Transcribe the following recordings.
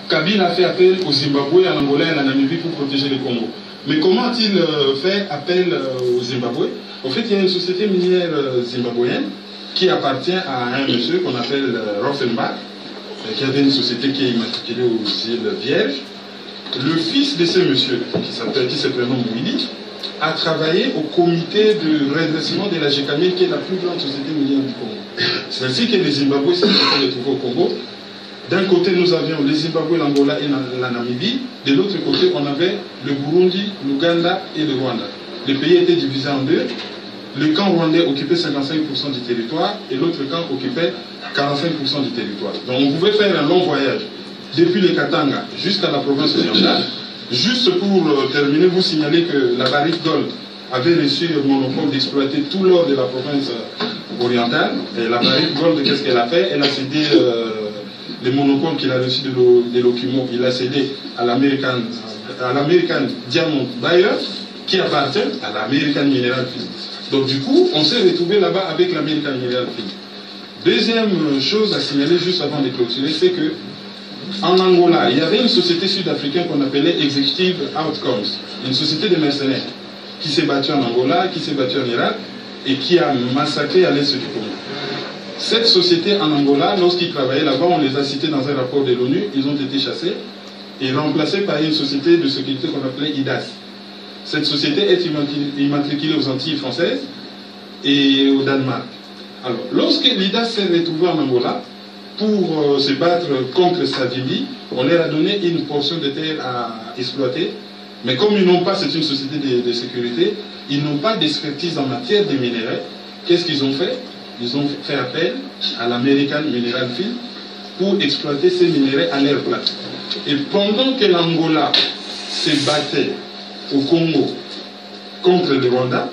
Kabila a fait appel au Zimbabwe, à l'Angola et à la Namibie pour protéger le Congo. Mais comment a-t-il fait appel au Zimbabwe? En fait, il y a une société minière zimbabwéenne qui appartient à un monsieur qu'on appelle Rothenbach, qui avait une société qui est immatriculée aux îles Vierges. Le fils de ce monsieur, qui se prénomme Willy, a travaillé au comité de redressement de la GECAMIL, qui est la plus grande société minière du Congo. C'est ainsi que les Zimbabwe s'est retrouvé au Congo. D'un côté, nous avions les Zimbabwe, l'Angola et la Namibie. De l'autre côté, on avait le Burundi, l'Ouganda et le Rwanda. Les pays étaient divisés en deux. Le camp rwandais occupait 55% du territoire et l'autre camp occupait 45% du territoire. Donc on pouvait faire un long voyage depuis le Katanga jusqu'à la province orientale. Juste pour terminer, vous signaler que la Barrick Gold avait reçu le monopole d'exploiter tout l'or de la province orientale. Et la Barrick Gold, qu'est-ce qu'elle a fait? Elle a cédé le monopole qu'il a reçu de l'Okimo, il a cédé à l'American Diamond Buyer, qui appartient à l'American Mineral Field. Donc du coup, on s'est retrouvé là-bas avec l'American Mineral Field. Deuxième chose à signaler juste avant de clôturer, c'est que en Angola, il y avait une société sud-africaine qu'on appelait Executive Outcomes, une société de mercenaires qui s'est battue en Angola, qui s'est battue en Irak et qui a massacré à l'est du Congo. Cette société en Angola, lorsqu'ils travaillaient là-bas, on les a cités dans un rapport de l'ONU, ils ont été chassés et remplacés par une société de sécurité qu'on appelait IDAS. Cette société est immatriculée aux Antilles françaises et au Danemark. Alors, lorsque l'IDAS s'est retrouvée en Angola, pour se battre contre Savimbi, on leur a donné une portion de terre à exploiter, mais comme ils n'ont pas, c'est une société de sécurité, ils n'ont pas d'expertise en matière de minerais. Qu'est-ce qu'ils ont fait? Ils ont fait appel à l'American Mineral Field pour exploiter ces minéraux à leur place. Et pendant que l'Angola se battait au Congo contre le Rwanda,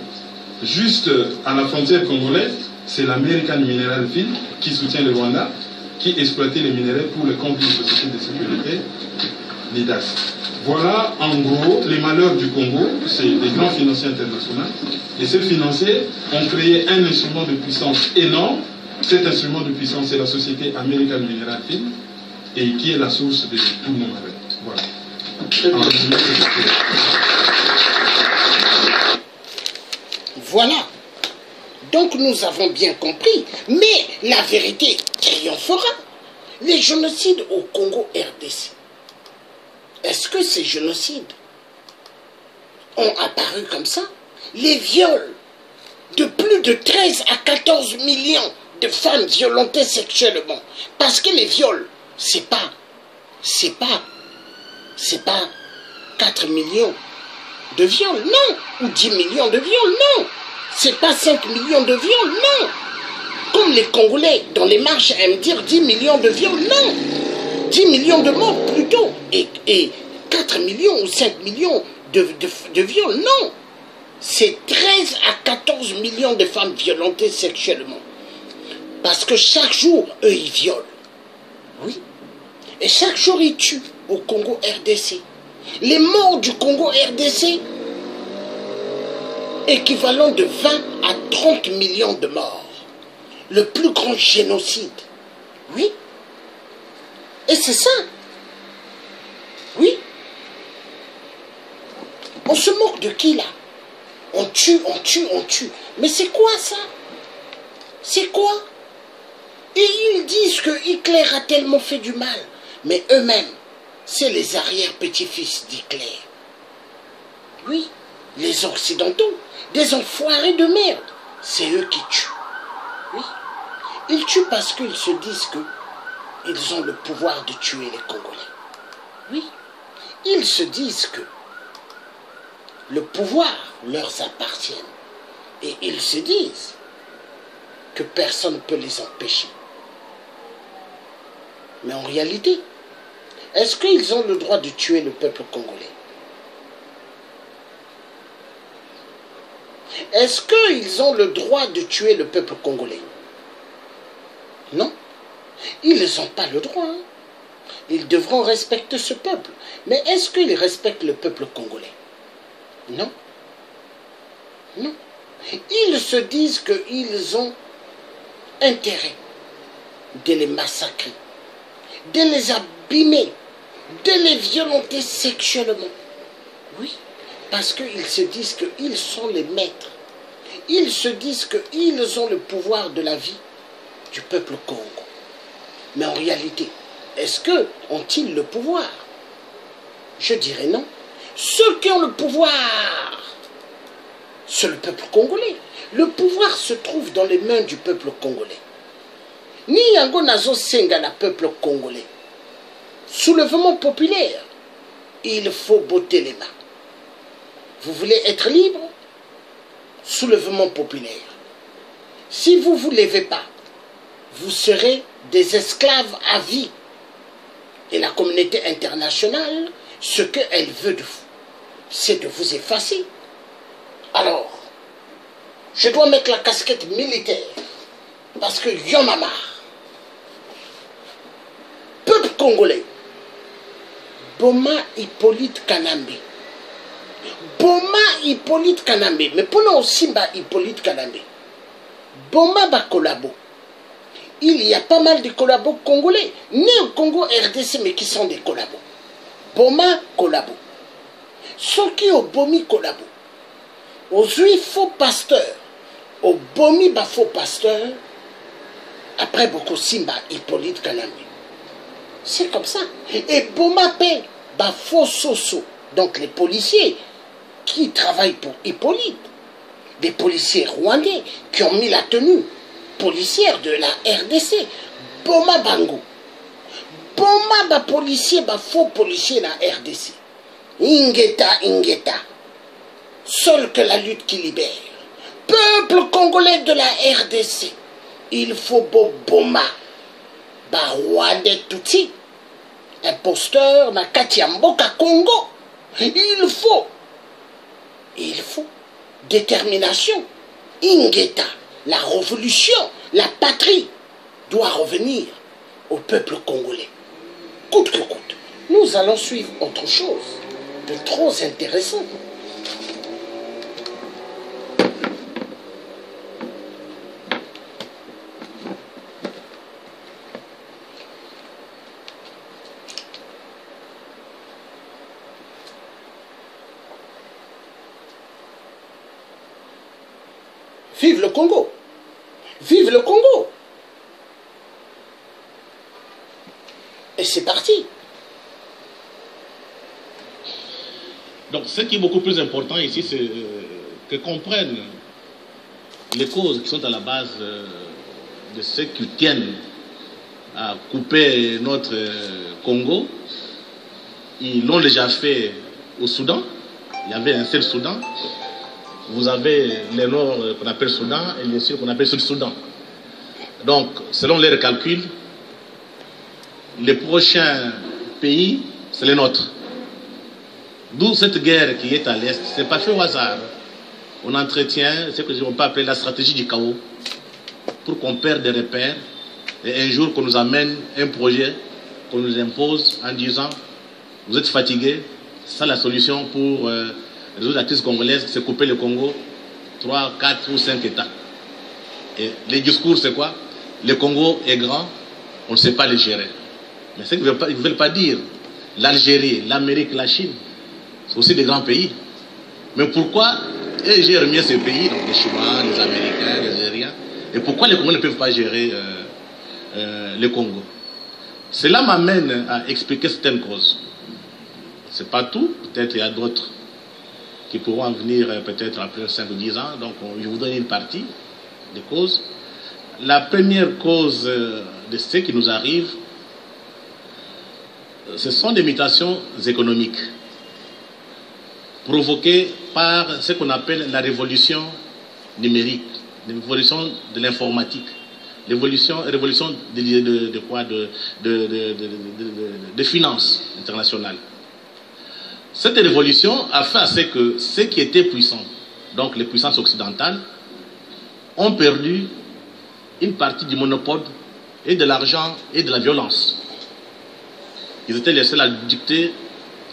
juste à la frontière congolaise, c'est l'American Mineral Field qui soutient le Rwanda, qui exploitait les minéraux pour le compte d'une société de sécurité, l'IDAS. Voilà en gros les malheurs du Congo, c'est des grands financiers internationaux. Et ces financiers ont créé un instrument de puissance énorme. Cet instrument de puissance, c'est la société American Mineral Field, et qui est la source de tous nos malheurs. Voilà. Voilà. Donc nous avons bien compris. Mais la vérité triomphera. Les génocides au Congo RDC. Est-ce que ces génocides ont apparu comme ça? Les viols de plus de 13 à 14 millions de femmes violentées sexuellement. Parce que les viols, c'est pas 4 millions de viols, non. Ou 10 millions de viols, non. C'est pas 5 millions de viols, non. Comme les Congolais dans les marches aiment dire 10 millions de viols, non. 10 millions de morts plutôt. Et 4 millions ou 5 millions de viols, non. C'est 13 à 14 millions de femmes violentées sexuellement. Parce que chaque jour, eux, ils violent. Oui. Et chaque jour, ils tuent au Congo RDC. Les morts du Congo RDC, équivalent de 20 à 30 millions de morts. Le plus grand génocide. Oui. Et c'est ça. Oui. On se moque de qui là? On tue, on tue, on tue. Mais c'est quoi ça? C'est quoi? Et ils disent que Hitler a tellement fait du mal. Mais eux-mêmes, c'est les arrière-petits-fils d'Hitler. Oui, les Occidentaux, des enfoirés de merde. C'est eux qui tuent. Oui. Ils tuent parce qu'ils se disent qu'ils ont le pouvoir de tuer les Congolais. Oui. Ils se disent que le pouvoir leur appartient. Et ils se disent que personne ne peut les empêcher. Mais en réalité, est-ce qu'ils ont le droit de tuer le peuple congolais? Est-ce qu'ils ont le droit de tuer le peuple congolais? Non. Ils n'ont pas le droit. Hein. Ils devront respecter ce peuple. Mais est-ce qu'ils respectent le peuple congolais? Non. Non. Ils se disent qu'ils ont intérêt de les massacrer, de les abîmer, de les violenter sexuellement. Oui, parce qu'ils se disent qu'ils sont les maîtres. Ils se disent qu'ils ont le pouvoir de la vie du peuple Congo. Mais en réalité, est-ce que ont-ils le pouvoir? Je dirais non. Ceux qui ont le pouvoir, c'est le peuple congolais. Le pouvoir se trouve dans les mains du peuple congolais. Ni yango nazo senga na peuple congolais. Soulèvement populaire, il faut botter les mains. Vous voulez être libre? Soulèvement populaire. Si vous ne vous levez pas, vous serez des esclaves à vie. Et la communauté internationale, ce qu'elle veut de vous, c'est de vous effacer. Alors, je dois mettre la casquette militaire, parce que y en a marre. Peuple congolais, Boma Hippolyte Kanambe. Boma Hippolyte Kanambe. Mais pendant aussi Hippolyte Kanambe. Boma Bakolabo. Il y a pas mal de collabos congolais, nés au Congo RDC, mais qui sont des collabos. Boma Kolabo. Ceux qui ont bomi Kolabo. Aux juifs faux pasteurs. Au bomi ba faux pasteurs. Après beaucoup Simba Hippolyte Kanambe. C'est comme ça. Et Boma Pe ba faux soso. Donc les policiers qui travaillent pour Hippolyte. Des policiers rwandais qui ont mis la tenue policière de la RDC. Boma Bango. Boma ba policier, ba faux policier na RDC. Ingeta. Seul que la lutte qui libère. Peuple congolais de la RDC. Il faut Boma. Ba Rwandais Tutsi. Imposteur na Katiamboka Congo. Il faut détermination. Ingeta. La révolution, la patrie doit revenir au peuple congolais. Coûte que coûte. Nous allons suivre autre chose de trop intéressant. Vive le Congo! Vive le Congo! Et c'est parti! Donc ce qui est beaucoup plus important ici, c'est que comprennent les causes qui sont à la base de ceux qui tiennent à couper notre Congo. Ils l'ont déjà fait au Soudan. Il y avait un seul Soudan. Vous avez les Nord qu'on appelle Soudan et les Sud qu'on appelle Sud-Soudan. Donc, selon leurs calculs, les prochains pays, c'est les nôtres. D'où cette guerre qui est à l'Est. Ce n'est pas fait au hasard. On entretient ce que on peut appeler la stratégie du chaos pour qu'on perde des repères et un jour qu'on nous amène un projet qu'on nous impose en disant vous êtes fatigués, c'est ça la solution pour résoudre la crise congolaise, c'est couper le Congo 3, 4 ou 5 États. Et les discours, c'est quoi? Le Congo est grand, on ne sait pas le gérer. Mais ce qu'ils ne veulent pas dire, l'Algérie, l'Amérique, la Chine, c'est aussi des grands pays. Mais pourquoi ils gèrent mieux ces pays, donc les Chinois, les Américains, les Algériens, et pourquoi les Congolais ne peuvent pas gérer le Congo? Cela m'amène à expliquer certaines causes. Ce n'est pas tout, peut-être il y a d'autres qui pourront en venir peut-être après 5 ou 10 ans. Donc je vous donne une partie des causes. La première cause de ce qui nous arrive, ce sont des mutations économiques provoquées par ce qu'on appelle la révolution numérique, l'évolution de l'informatique, révolution de quoi, de finances internationales. Cette révolution a fait à ce que ceux qui étaient puissants, donc les puissances occidentales, ont perdu une partie du monopole et de l'argent et de la violence. Ils étaient les seuls à dicter,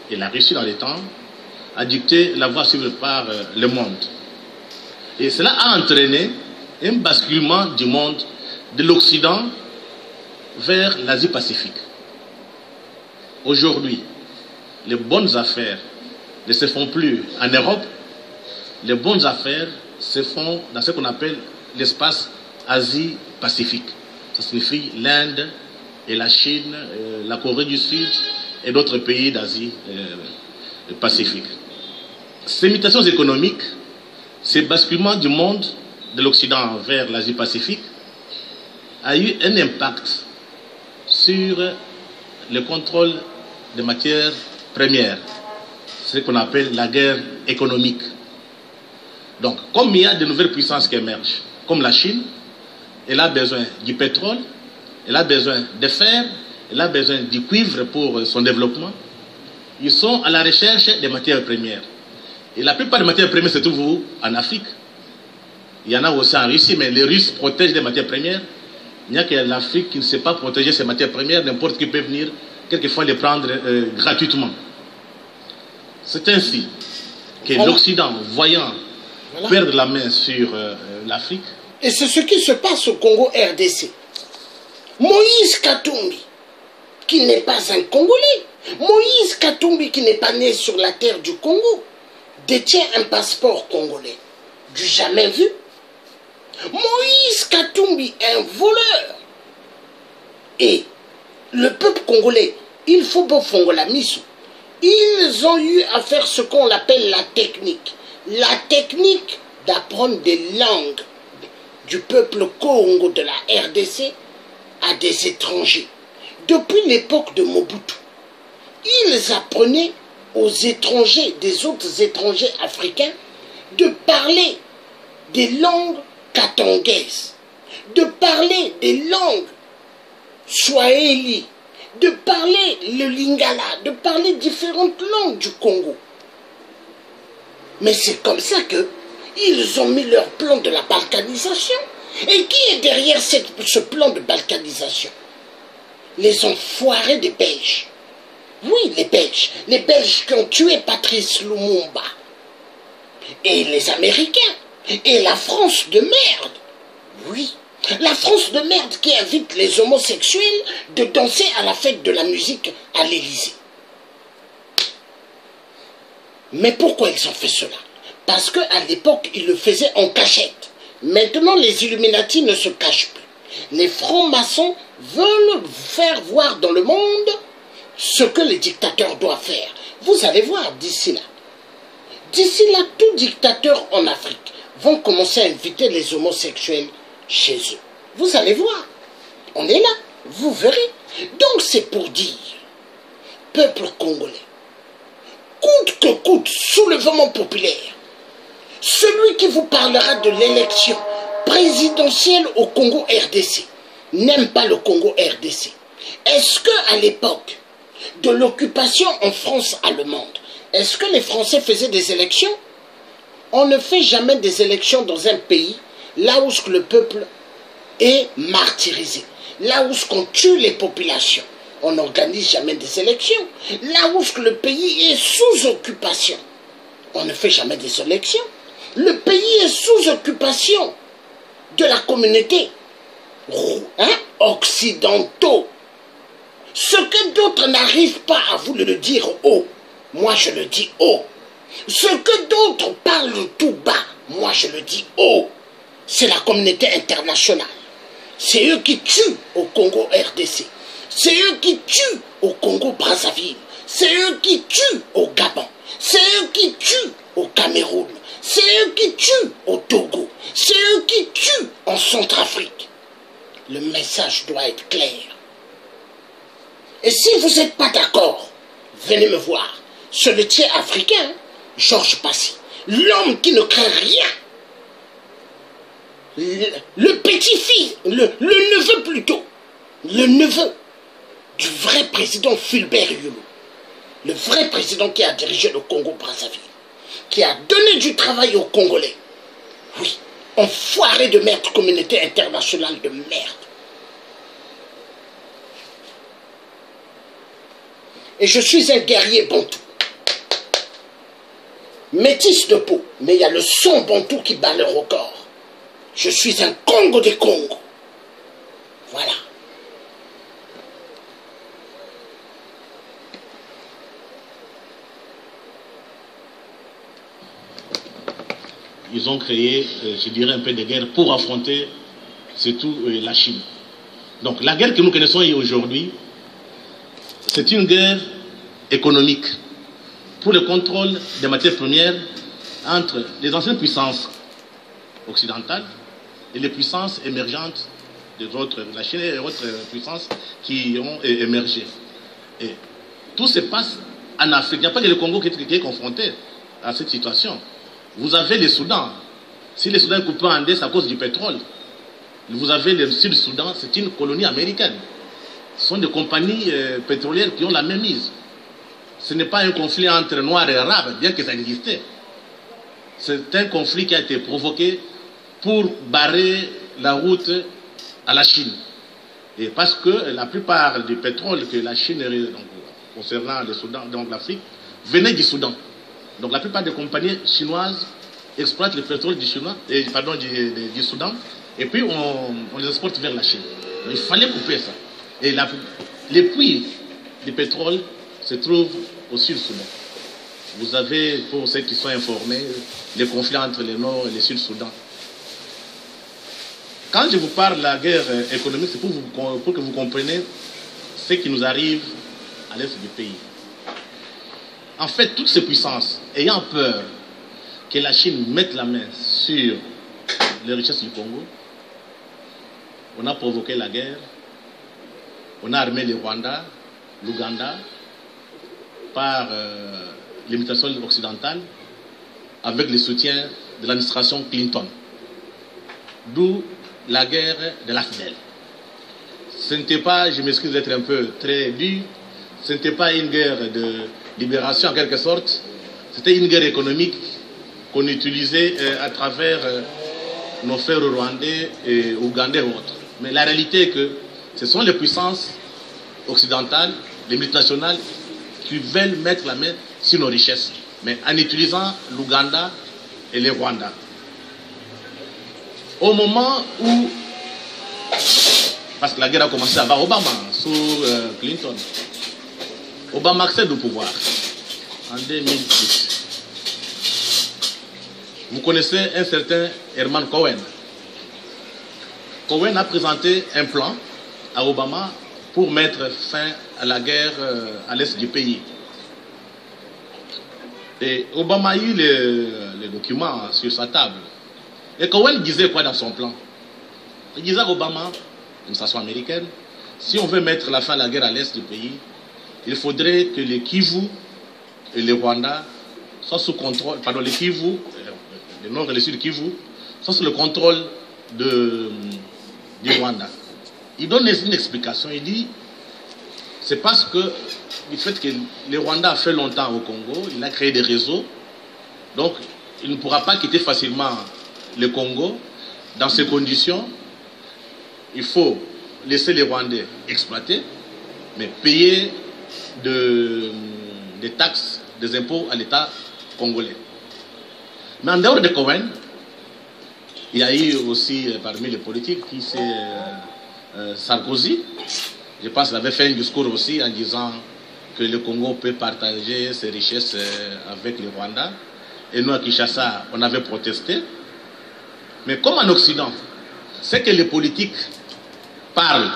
et la Russie dans les temps, à dicter la voie suivie par le monde. Et cela a entraîné un basculement du monde de l'Occident vers l'Asie-Pacifique. Aujourd'hui, les bonnes affaires ne se font plus en Europe, les bonnes affaires se font dans ce qu'on appelle l'espace Asie-Pacifique. Ça signifie l'Inde et la Chine, la Corée du Sud et d'autres pays d'Asie-Pacifique. Ces mutations économiques, ce basculement du monde de l'Occident vers l'Asie-Pacifique a eu un impact sur le contrôle des matières premières, ce qu'on appelle la guerre économique. Donc, comme il y a de nouvelles puissances qui émergent, comme la Chine, elle a besoin du pétrole, elle a besoin de fer, elle a besoin du cuivre pour son développement. Ils sont à la recherche des matières premières. Et la plupart des matières premières se trouvent en Afrique. Il y en a aussi en Russie, mais les Russes protègent les matières premières. Il n'y a que l'Afrique qui ne sait pas protéger ses matières premières. N'importe qui peut venir, quelquefois, les prendre gratuitement. C'est ainsi que l'Occident, voyant perdre la main sur l'Afrique... Et c'est ce qui se passe au Congo RDC. Moïse Katumbi, qui n'est pas un Congolais, Moïse Katumbi, qui n'est pas né sur la terre du Congo, détient un passeport congolais. Du jamais vu. Moïse Katumbi est un voleur. Et le peuple congolais, il faut pas fongola miso. Ils ont eu à faire ce qu'on appelle la technique. La technique d'apprendre des langues du peuple Congo de la RDC à des étrangers. Depuis l'époque de Mobutu, ils apprenaient aux étrangers, des autres étrangers africains, de parler des langues katangaises, de parler des langues swahili, de parler le lingala, de parler différentes langues du Congo. Mais c'est comme ça qu'ils ont mis leur plan de la balkanisation. Et qui est derrière ce plan de balkanisation? Les enfoirés des Belges. Oui, les Belges qui ont tué Patrice Lumumba. Et les Américains. Et la France de merde. Oui, la France de merde qui invite les homosexuels de danser à la fête de la musique à l'Élysée. Mais pourquoi ils ont fait cela? Parce qu'à l'époque, ils le faisaient en cachette. Maintenant, les Illuminati ne se cachent plus. Les francs-maçons veulent faire voir dans le monde ce que les dictateurs doivent faire. Vous allez voir d'ici là. D'ici là, tous dictateurs en Afrique vont commencer à inviter les homosexuels chez eux. Vous allez voir. On est là. Vous verrez. Donc c'est pour dire, peuple congolais, coûte que coûte, soulèvement populaire, celui qui vous parlera de l'élection présidentielle au Congo RDC n'aime pas le Congo RDC. Est-ce qu'à l'époque de l'occupation en France allemande, est-ce que les Français faisaient des élections? On ne fait jamais des élections dans un pays là où le peuple est martyrisé, là où on tue les populations. On n'organise jamais des élections. Là où le pays est sous occupation, on ne fait jamais des élections. Le pays est sous occupation de la communauté occidentaux. Ce que d'autres n'arrivent pas à vous le dire haut, moi je le dis haut. Ce que d'autres parlent tout bas, moi je le dis haut. C'est la communauté internationale. C'est eux qui tuent au Congo RDC. C'est eux qui tuent au Congo Brazzaville. C'est eux qui tuent au Gabon. C'est eux qui tuent au Cameroun. C'est eux qui tuent au Togo. C'est eux qui tuent en Centrafrique. Le message doit être clair. Et si vous n'êtes pas d'accord, venez me voir. C'est le tiers africain, Georges Passy, l'homme qui ne craint rien. Le petit-fils, le neveu plutôt, le neveu du vrai président Fulbert Yolo, le vrai président qui a dirigé le Congo-Brazzaville, qui a donné du travail aux Congolais. Oui, enfoiré de merde, communauté internationale de merde. Et je suis un guerrier bantou. Métis de peau, mais il y a le son bantou qui bat le record. Je suis un Congo des Congos. Voilà. ils ont créé, je dirais, un peu de guerre pour affronter surtout la Chine. Donc la guerre que nous connaissons aujourd'hui, c'est une guerre économique pour le contrôle des matières premières entre les anciennes puissances occidentales et les puissances émergentes la Chine et autres puissances qui ont émergé. Et tout se passe en Afrique. Il n'y a pas que le Congo qui est confronté à cette situation. Vous avez le Soudan. Si le Soudan est coupé en deux, c'est à cause du pétrole. Vous avez le Sud-Soudan, c'est une colonie américaine. Ce sont des compagnies pétrolières qui ont la même mise. Ce n'est pas un conflit entre Noirs et Arabes, bien que ça existait. C'est un conflit qui a été provoqué pour barrer la route à la Chine. Et parce que la plupart du pétrole que la Chine, donc, concernant le Soudan, donc l'Afrique, venait du Soudan. Donc la plupart des compagnies chinoises exploitent le pétrole du Soudan, et puis on les exporte vers la Chine. Donc, il fallait couper ça. Et les puits du pétrole se trouvent au Sud-Soudan. Vous avez, pour ceux qui sont informés, les conflits entre le Nord et le Sud-Soudan. Quand je vous parle de la guerre économique, c'est pour que vous compreniez ce qui nous arrive à l'est du pays. En fait, toutes ces puissances, ayant peur que la Chine mette la main sur les richesses du Congo, on a provoqué la guerre, on a armé le Rwanda, l'Ouganda, par l'imitation occidentale, avec le soutien de l'administration Clinton. D'où la guerre de l'AFDEL. Ce n'était pas, je m'excuse d'être un peu très dur, ce n'était pas une guerre de libération en quelque sorte, c'était une guerre économique qu'on utilisait à travers nos frères rwandais et ougandais et autres. Mais la réalité est que ce sont les puissances occidentales, les multinationales, qui veulent mettre la main sur nos richesses, mais en utilisant l'Ouganda et le Rwanda. Au moment où, parce que la guerre a commencé avant Obama, sous Clinton, Obama accède au pouvoir en 2010. Vous connaissez un certain Herman Cohen. Cohen a présenté un plan à Obama pour mettre fin à la guerre à l'est du pays. Et Obama a eu les documents sur sa table. Et Cohen disait quoi dans son plan? Il disait à Obama, une façon américaine, si on veut mettre la fin à la guerre à l'est du pays, il faudrait que les Kivu et les Rwanda soient sous contrôle, pardon, les Kivu, le nord et le sud Kivu, soient sous le contrôle du Rwanda. Il donne une explication, il dit, c'est parce que du fait que le Rwanda a fait longtemps au Congo, il a créé des réseaux, donc il ne pourra pas quitter facilement le Congo. Dans ces conditions, il faut laisser les Rwandais exploiter, mais payer des taxes, des impôts à l'État congolais. Mais en dehors de Cohen, il y a eu aussi parmi les politiques qui c'est Sarkozy. Je pense qu'il avait fait un discours aussi en disant que le Congo peut partager ses richesses avec le Rwanda. Et nous à Kinshasa, on avait protesté. Mais comme en Occident, c'est que les politiques parlent,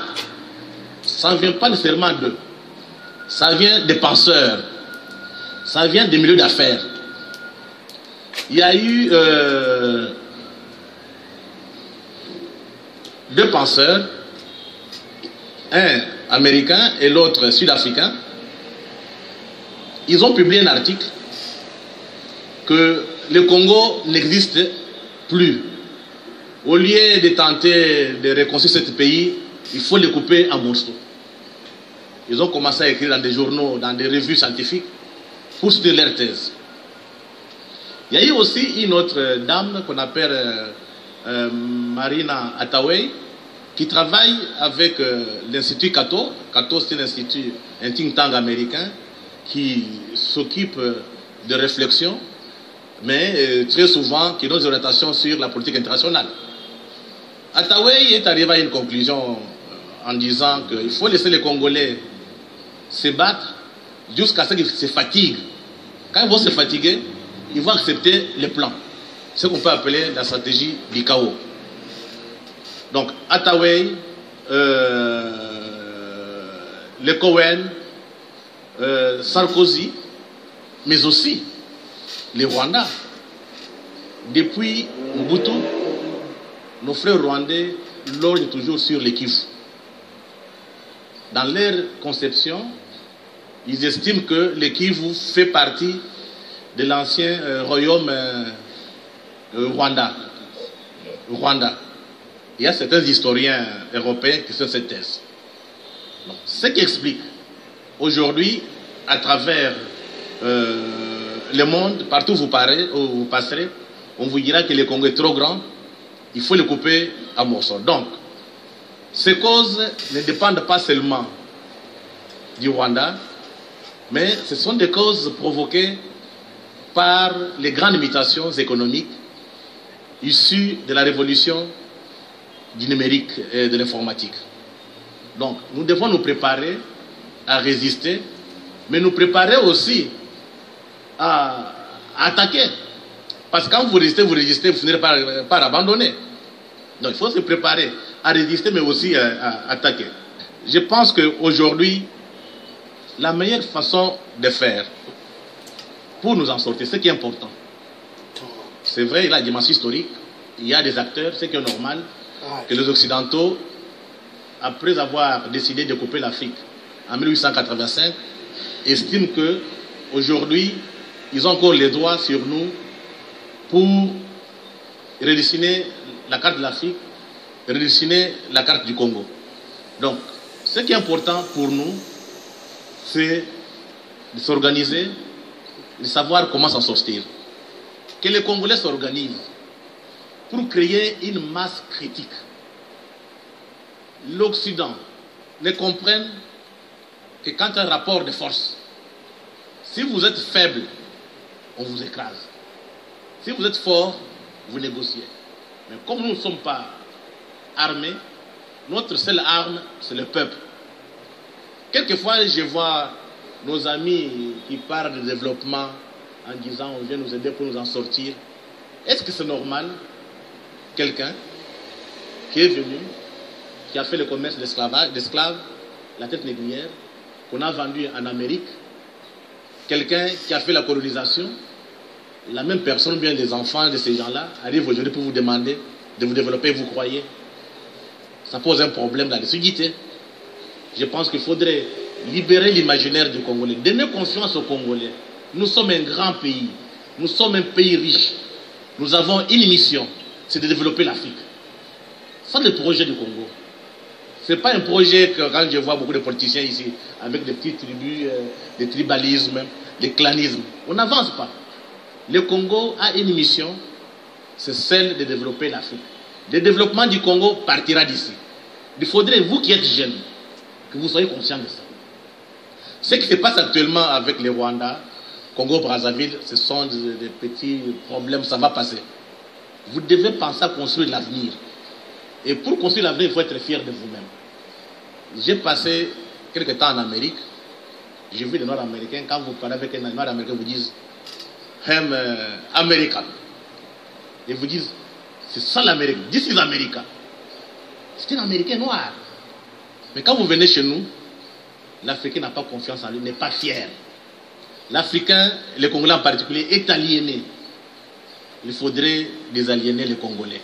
ça ne vient pas nécessairement d'eux. Ça vient des penseurs. Ça vient des milieux d'affaires. Il y a eu deux penseurs, un américain et l'autre sud-africain. Ils ont publié un article que le Congo n'existe plus. Au lieu de tenter de reconstruire ce pays, il faut le couper en morceaux. Ils ont commencé à écrire dans des journaux, dans des revues scientifiques, pour soutenir leur thèse. Il y a eu aussi une autre dame qu'on appelle Marina Attaway, qui travaille avec l'Institut Cato. Cato, c'est un think tank américain qui s'occupe de réflexion, mais très souvent qui donne des orientations sur la politique internationale. Attaway est arrivé à une conclusion en disant qu'il faut laisser les Congolais se battre jusqu'à ce qu'ils se fatiguent. Quand ils vont se fatiguer, ils vont accepter les plans. ce qu'on peut appeler la stratégie du chaos. Donc, Attaway, le Cohen, Sarkozy, mais aussi les Rwandais. Depuis Mobutu, nos frères rwandais logent toujours sur les Kivu. Dans leur conception, ils estiment que le Kivu fait partie de l'ancien royaume Rwanda. Il y a certains historiens européens qui sont cette thèse. Donc, ce qui explique aujourd'hui, à travers le monde, partout où vous passerez, on vous dira que le Congo est trop grand, il faut le couper à morceaux. Donc, ces causes ne dépendent pas seulement du Rwanda, mais ce sont des causes provoquées par les grandes mutations économiques issues de la révolution du numérique et de l'informatique. Donc, nous devons nous préparer à résister, mais nous préparer aussi à attaquer. Parce que quand vous résistez, vous finirez par abandonner. Donc, il faut se préparer à résister, mais aussi à attaquer. Je pense qu'aujourd'hui, la meilleure façon de faire pour nous en sortir, ce qui est important, c'est vrai, il y a la dimension historique, il y a des acteurs, ce qui est normal, que les Occidentaux, après avoir décidé de couper l'Afrique en 1885, estiment qu'aujourd'hui, ils ont encore les droits sur nous pour redessiner la carte de l'Afrique, redessiner la carte du Congo. Donc, ce qui est important pour nous, c'est de s'organiser, de savoir comment s'en sortir. Que les Congolais s'organisent pour créer une masse critique. L'Occident ne comprenne que quand il y a un rapport de force, si vous êtes faible, on vous écrase. Si vous êtes fort, vous négociez. Mais comme nous ne sommes pas armés, notre seule arme, c'est le peuple. Quelquefois, je vois nos amis qui parlent de développement en disant on vient nous aider pour nous en sortir. Est-ce que c'est normal, quelqu'un qui est venu, qui a fait le commerce d'esclaves, la tête négrière, qu'on a vendu en Amérique, quelqu'un qui a fait la colonisation, la même personne, bien les enfants de ces gens-là, arrivent aujourd'hui pour vous demander de vous développer, vous croyez? Ça pose un problème là de lucidité. Je pense qu'il faudrait libérer l'imaginaire du Congolais, donner confiance aux Congolais. Nous sommes un grand pays, nous sommes un pays riche, nous avons une mission, c'est de développer l'Afrique. C'est le projet du Congo. Ce n'est pas un projet que quand je vois beaucoup de politiciens ici, avec des petites tribus, des tribalismes, des clanismes, on n'avance pas. Le Congo a une mission, c'est celle de développer l'Afrique. Le développement du Congo partira d'ici. Il faudrait, vous qui êtes jeunes, que vous soyez conscients de ça. Ce qui se passe actuellement avec les Rwandais, Congo-Brazzaville, ce sont des petits problèmes, ça va passer. Vous devez penser à construire l'avenir. Et pour construire l'avenir, il faut être fier de vous-même. J'ai passé quelques temps en Amérique. J'ai vu les Nord-Américains, quand vous parlez avec un Nord-Américain, vous disent I'm American. Et vous disent, c'est ça l'Amérique, this is America. C'est un Américain noir. Mais quand vous venez chez nous, l'Africain n'a pas confiance en lui, n'est pas fier. L'Africain, le Congolais en particulier, est aliéné. Il faudrait désaliéner les Congolais.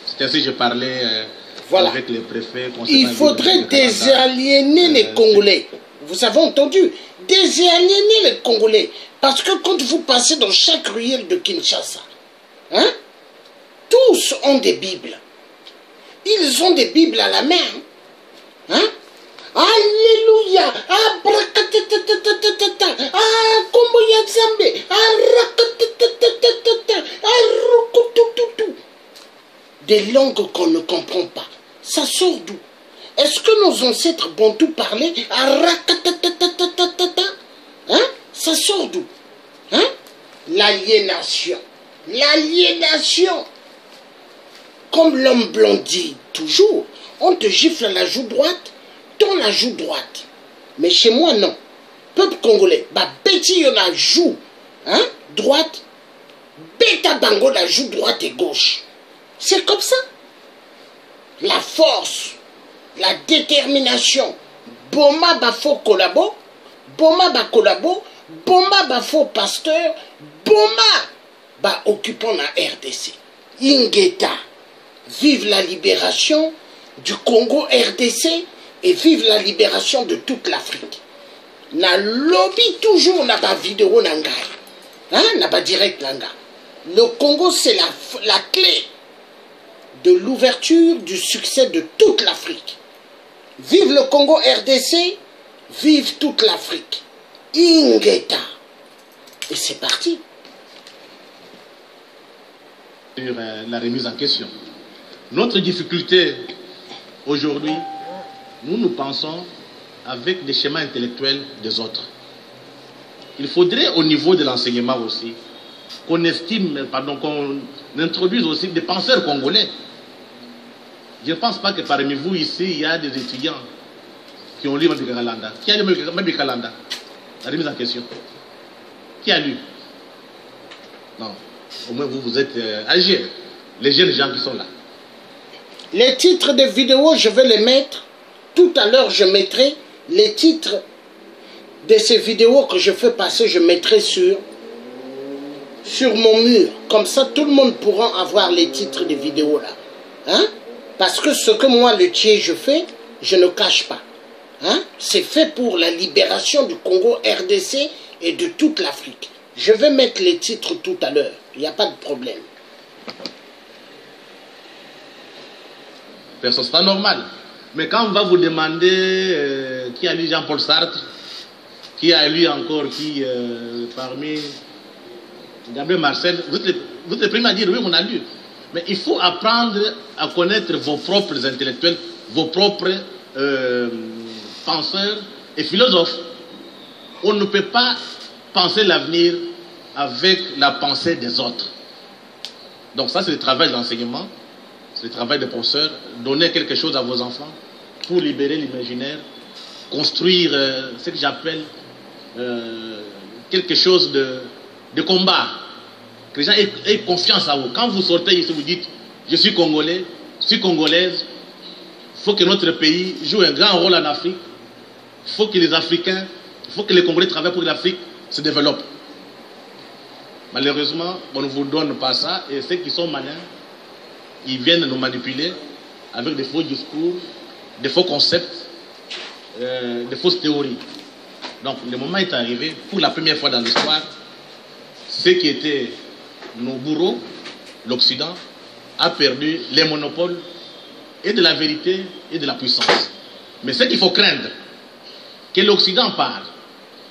C'est ainsi que je parlais avec les préfets. Il faudrait désaliéner les Congolais. Vous avez entendu? Désaliéner les Congolais. Parce que quand vous passez dans chaque ruelle de Kinshasa, hein, tous ont des Bibles. Ils ont des Bibles à la main. Hein? Alléluia. Ah, brakatatatatatata. Ah, Komboya Zambe. Ah, rakatatatatatata. Ah, rukutututu. Des langues qu'on ne comprend pas. Ça sort d'où? Est-ce que nos ancêtres bantous parlaient? Ah, rakatatatata. Hein? Ça sort d'où? Hein? L'aliénation. L'aliénation. Comme l'homme blanc dit toujours, on te gifle la joue droite, ton la joue droite. Mais chez moi, non. Peuple congolais, bah, petit, il y en a joue, hein, droite, Beta bango la joue droite et gauche. C'est comme ça. La force, la détermination. Boma ba faux collabo, Boma ba collabo, Boma ba faux pasteur, Boma ba occupant la RDC. Ingeta, vive la libération du Congo RDC et vive la libération de toute l'Afrique. Na lobby toujours na ba vidéo nanga, hein, na ba direct nanga. Le Congo c'est la clé de l'ouverture du succès de toute l'Afrique. Vive le Congo RDC, vive toute l'Afrique. Ingeta. Et c'est parti. Sur la remise en question. Notre difficulté aujourd'hui, nous pensons avec des schémas intellectuels des autres. Il faudrait au niveau de l'enseignement aussi qu'on estime, pardon, qu'on introduise aussi des penseurs congolais. Je ne pense pas que parmi vous ici, il y a des étudiants qui ont lu Mabikalanda. Qui a lu Mabikalanda? La remise en question. Qui a lu? Non. Au moins vous êtes âgés. Les jeunes gens qui sont là. Les titres de vidéos, je vais les mettre. Tout à l'heure, je mettrai les titres de ces vidéos que je fais passer, je mettrai sur mon mur. Comme ça, tout le monde pourra avoir les titres de vidéos là. Hein? Parce que ce que moi, le Thier, je fais, je ne cache pas. Hein? C'est fait pour la libération du Congo RDC et de toute l'Afrique. Je vais mettre les titres tout à l'heure. Il n'y a pas de problème. C'est pas normal. Mais quand on va vous demander qui a lu Jean-Paul Sartre, qui a lu encore parmi Gabriel Marcel, vous êtes les premiers à dire oui, on a lu. Mais il faut apprendre à connaître vos propres intellectuels, vos propres penseurs et philosophes. On ne peut pas penser l'avenir avec la pensée des autres. Donc ça, c'est le travail de l'enseignement, c'est le travail des professeurs. Donner quelque chose à vos enfants pour libérer l'imaginaire, construire ce que j'appelle quelque chose de combat. Que les gens aient confiance en vous. Quand vous sortez ici, vous dites « Je suis congolais, je suis congolaise », il faut que notre pays joue un grand rôle en Afrique. Il faut que les Africains, il faut que les Congolais travaillent pour que l'Afrique se développe. Malheureusement, on ne vous donne pas ça. Et ceux qui sont malins, ils viennent nous manipuler avec des faux discours, des faux concepts, des fausses théories. Donc le moment est arrivé, pour la première fois dans l'histoire, ceux qui étaient nos bourreaux, l'Occident, a perdu les monopoles et de la vérité et de la puissance. Mais ce qu'il faut craindre, que l'Occident part,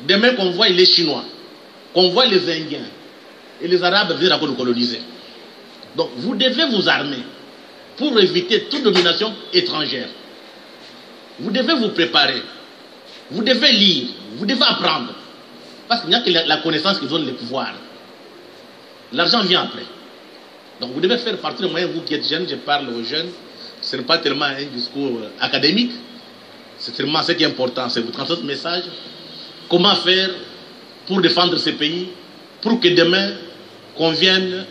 demain qu'on voit les Chinois, qu'on voit les Indiens et les Arabes venir encore nous coloniser. Donc vous devez vous armer pour éviter toute domination étrangère. Vous devez vous préparer, vous devez lire, vous devez apprendre. Parce qu'il n'y a que la connaissance qui donne le pouvoir. L'argent vient après. Donc vous devez faire partie des moyens, vous qui êtes jeunes, je parle aux jeunes, ce n'est pas tellement un discours académique, c'est tellement ce qui est important, c'est vous transmettre ce message. Comment faire pour défendre ces pays, pour que demain, qu'on vienne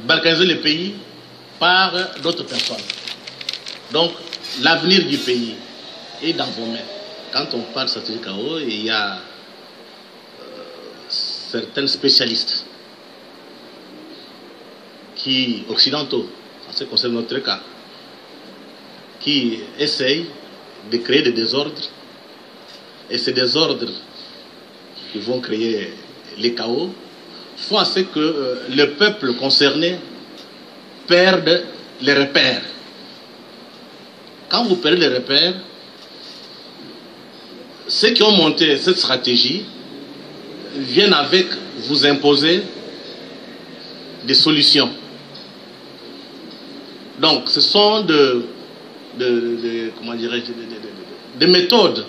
balkaniser le pays par d'autres personnes. Donc, l'avenir du pays est dans vos mains. Quand on parle de stratégie KO, il y a certains spécialistes occidentaux, en ce qui concerne notre cas, qui essayent de créer des désordres, et ces désordres qui vont créer les chaos font à ce que le peuple concerné perde les repères. Quand vous perdez les repères, ceux qui ont monté cette stratégie viennent avec vous imposer des solutions. Donc, ce sont des méthodes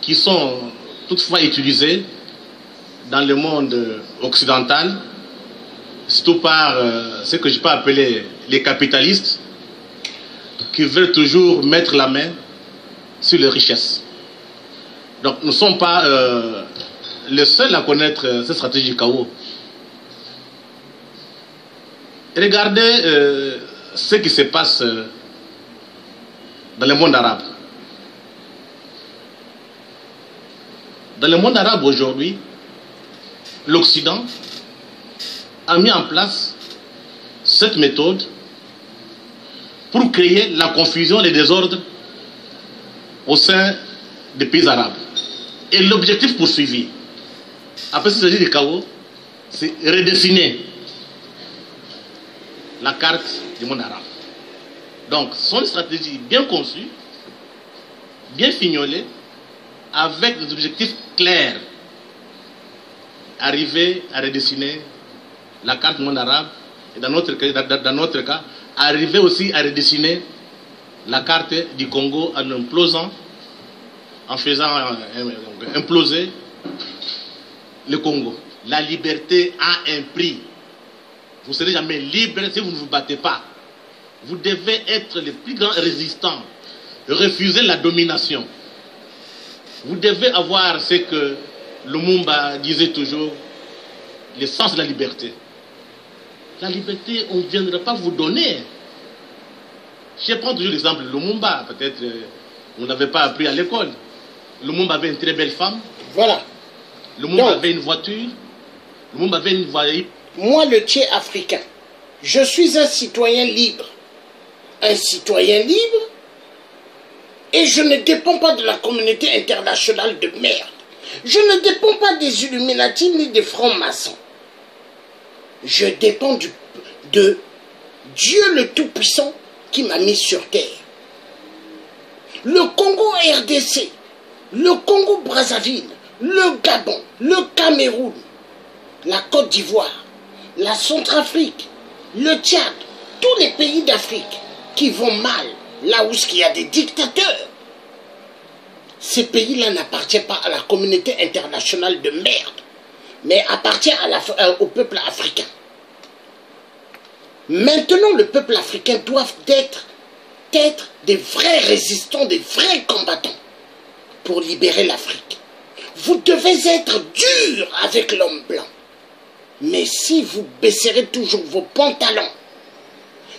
qui sont toutefois utilisées dans le monde occidental, surtout par ce que je peux appeler les capitalistes, qui veulent toujours mettre la main sur les richesses. Donc, nous ne sommes pas les seuls à connaître cette stratégie KO. Regardez ce qui se passe dans le monde arabe. Dans le monde arabe aujourd'hui, l'Occident a mis en place cette méthode pour créer la confusion et les désordres au sein des pays arabes. Et l'objectif poursuivi, après ce du chaos, c'est redessiner la carte du monde arabe. Donc, ce sont des stratégies bien conçues, bien fignolées, avec des objectifs clairs. Arriver à redessiner la carte du monde arabe, et dans notre cas, arriver aussi à redessiner la carte du Congo en implosant, en faisant imploser le Congo. La liberté a un prix. Vous ne serez jamais libre si vous ne vous battez pas. Vous devez être les plus grands résistants. Refuser la domination. Vous devez avoir ce que Lumumba disait toujours, l'essence de la liberté. La liberté, on ne viendra pas vous donner. Je prends toujours l'exemple de Lumumba. Peut-être vous n'avez pas appris à l'école. Lumumba avait une très belle femme. Voilà. Lumumba avait une voiture. Lumumba avait une voiture. Moi, le Tché africain, je suis un citoyen libre. Un citoyen libre, et je ne dépends pas de la communauté internationale de merde. Je ne dépends pas des Illuminati ni des francs-maçons. Je dépends de Dieu le Tout-Puissant qui m'a mis sur terre. Le Congo RDC, le Congo Brazzaville, le Gabon, le Cameroun, la Côte d'Ivoire, la Centrafrique, le Tchad, tous les pays d'Afrique qui vont mal, là où il y a des dictateurs. Ces pays-là n'appartiennent pas à la communauté internationale de merde, mais appartiennent au peuple africain. Maintenant, le peuple africain doit être des vrais résistants, des vrais combattants pour libérer l'Afrique. Vous devez être dur avec l'homme blanc. Mais si vous baisserez toujours vos pantalons,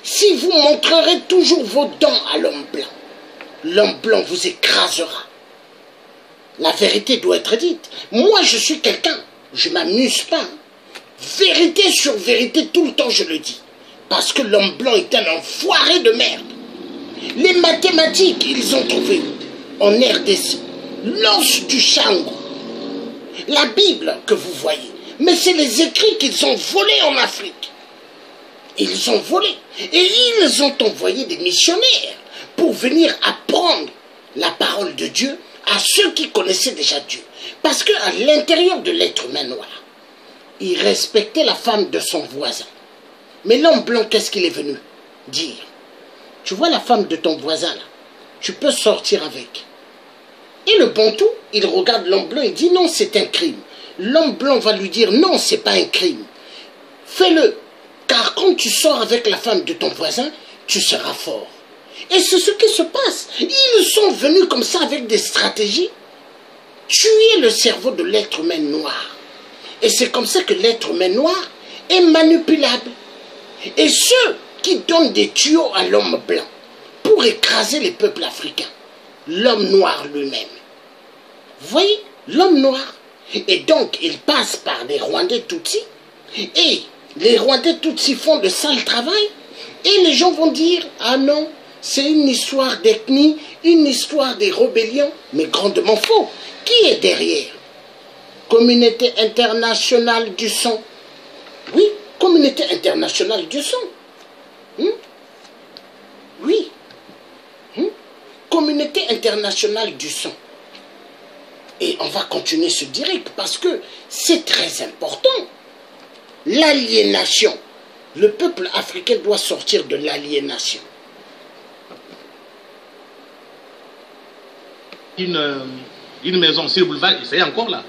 si vous montrerez toujours vos dents à l'homme blanc vous écrasera. La vérité doit être dite. Moi, je suis quelqu'un, je ne m'amuse pas. Vérité sur vérité, tout le temps, je le dis. Parce que l'homme blanc est un enfoiré de merde. Les mathématiques, ils ont trouvé en RDC l'os du Shango. La Bible que vous voyez. Mais c'est les écrits qu'ils ont volés en Afrique. Ils ont volé. Et ils ont envoyé des missionnaires pour venir apprendre la parole de Dieu à ceux qui connaissaient déjà Dieu. Parce qu'à l'intérieur de l'être humain noir, il respectait la femme de son voisin. Mais l'homme blanc, qu'est-ce qu'il est venu dire? Tu vois la femme de ton voisin là, tu peux sortir avec. Et le bantou, il regarde l'homme blanc et dit non, c'est un crime. L'homme blanc va lui dire non, c'est pas un crime. Fais-le, car quand tu sors avec la femme de ton voisin, tu seras fort. Et c'est ce qui se passe. Ils sont venus comme ça avec des stratégies. Tuer le cerveau de l'être humain noir. Et c'est comme ça que l'être humain noir est manipulable. Et ceux qui donnent des tuyaux à l'homme blanc pour écraser les peuples africains, l'homme noir lui-même. Vous voyez, l'homme noir. Et donc, il passe par les Rwandais Tutsis. Et les Rwandais Tutsis font le sale travail. Et les gens vont dire, ah non, c'est une histoire d'ethnie, une histoire des rébellions. Mais grandement faux. Qui est derrière? Communauté internationale du sang. Oui, communauté internationale du sang. Oui. Communauté internationale du sang. Et on va continuer ce direct parce que c'est très important. L'aliénation. Le peuple africain doit sortir de l'aliénation. Une maison sur le boulevard, c'est encore là.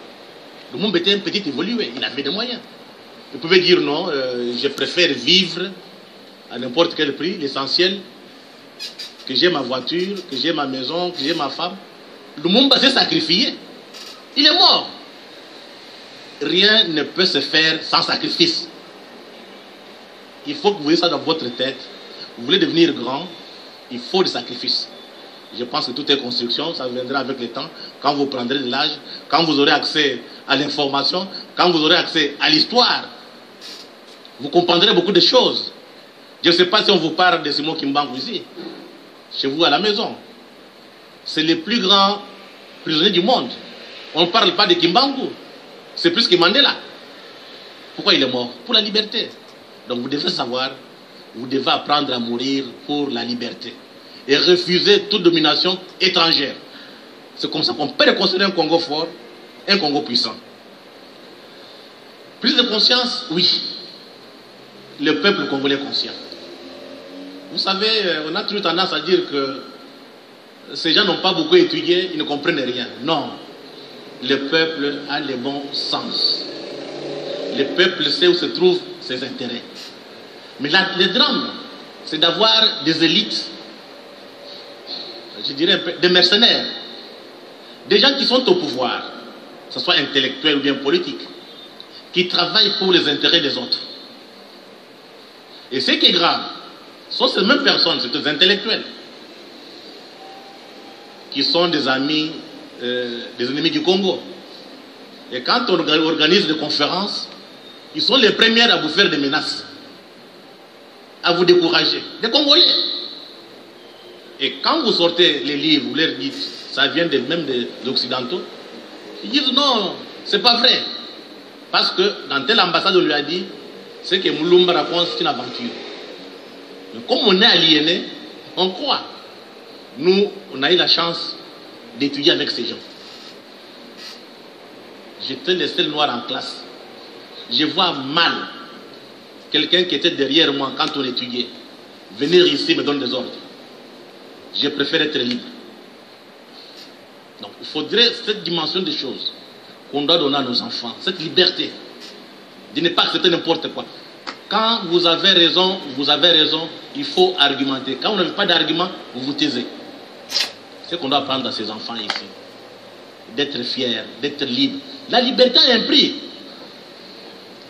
Le monde était un petit évolué, il avait des moyens. Vous pouvez dire non, je préfère vivre à n'importe quel prix, l'essentiel, que j'ai ma voiture, que j'ai ma maison, que j'ai ma femme. Le monde s'est sacrifié. Il est mort. Rien ne peut se faire sans sacrifice. il faut que vous ayez ça dans votre tête. Vous voulez devenir grand, il faut des sacrifices. Je pense que tout est construction, ça viendra avec le temps, quand vous prendrez de l'âge, quand vous aurez accès à l'information, quand vous aurez accès à l'histoire. Vous comprendrez beaucoup de choses. Je ne sais pas si on vous parle de Simon Kimbangu ici, chez vous à la maison. C'est le plus grand prisonnier du monde. On ne parle pas de Kimbangu. C'est plus que Mandela. Pourquoi il est mort? Pour la liberté. Donc vous devez savoir, vous devez apprendre à mourir pour la liberté. Et refuser toute domination étrangère. C'est comme ça qu'on peut reconstruire un Congo fort, un Congo puissant. Prise de conscience, oui. Le peuple congolais est conscient. Vous savez, on a toujours tendance à dire que ces gens n'ont pas beaucoup étudié, ils ne comprennent rien. Non. Le peuple a le bon sens. Le peuple sait où se trouvent ses intérêts. Mais là, le drame, c'est d'avoir des élites, je dirais des mercenaires, des gens qui sont au pouvoir, que ce soit intellectuel ou bien politique, qui travaillent pour les intérêts des autres. Et ce qui est grave, ce sont ces mêmes personnes, c'est des intellectuels, qui sont des amis, des ennemis du Congo. Et quand on organise des conférences, ils sont les premiers à vous faire des menaces, à vous décourager, des Congolais. Et quand vous sortez les livres, vous leur dites, ça vient même des Occidentaux, ils disent non, c'est pas vrai. Parce que dans telle ambassade, on lui a dit, c'est que Moulumba raconte, c'est une aventure. Mais comme on est aliéné, on croit. Nous, on a eu la chance d'étudier avec ces gens. J'étais le seul noir en classe. Je vois mal quelqu'un qui était derrière moi quand on étudiait venir ici me donner des ordres. Je préfère être libre. Donc il faudrait cette dimension des choses qu'on doit donner à nos enfants, cette liberté de ne pas accepter n'importe quoi. Quand vous avez raison, il faut argumenter. Quand vous n'avez pas d'argument, vous vous taisez. C'est ce qu'on doit apprendre à ces enfants ici. D'être fiers, d'être libre. La liberté a un prix.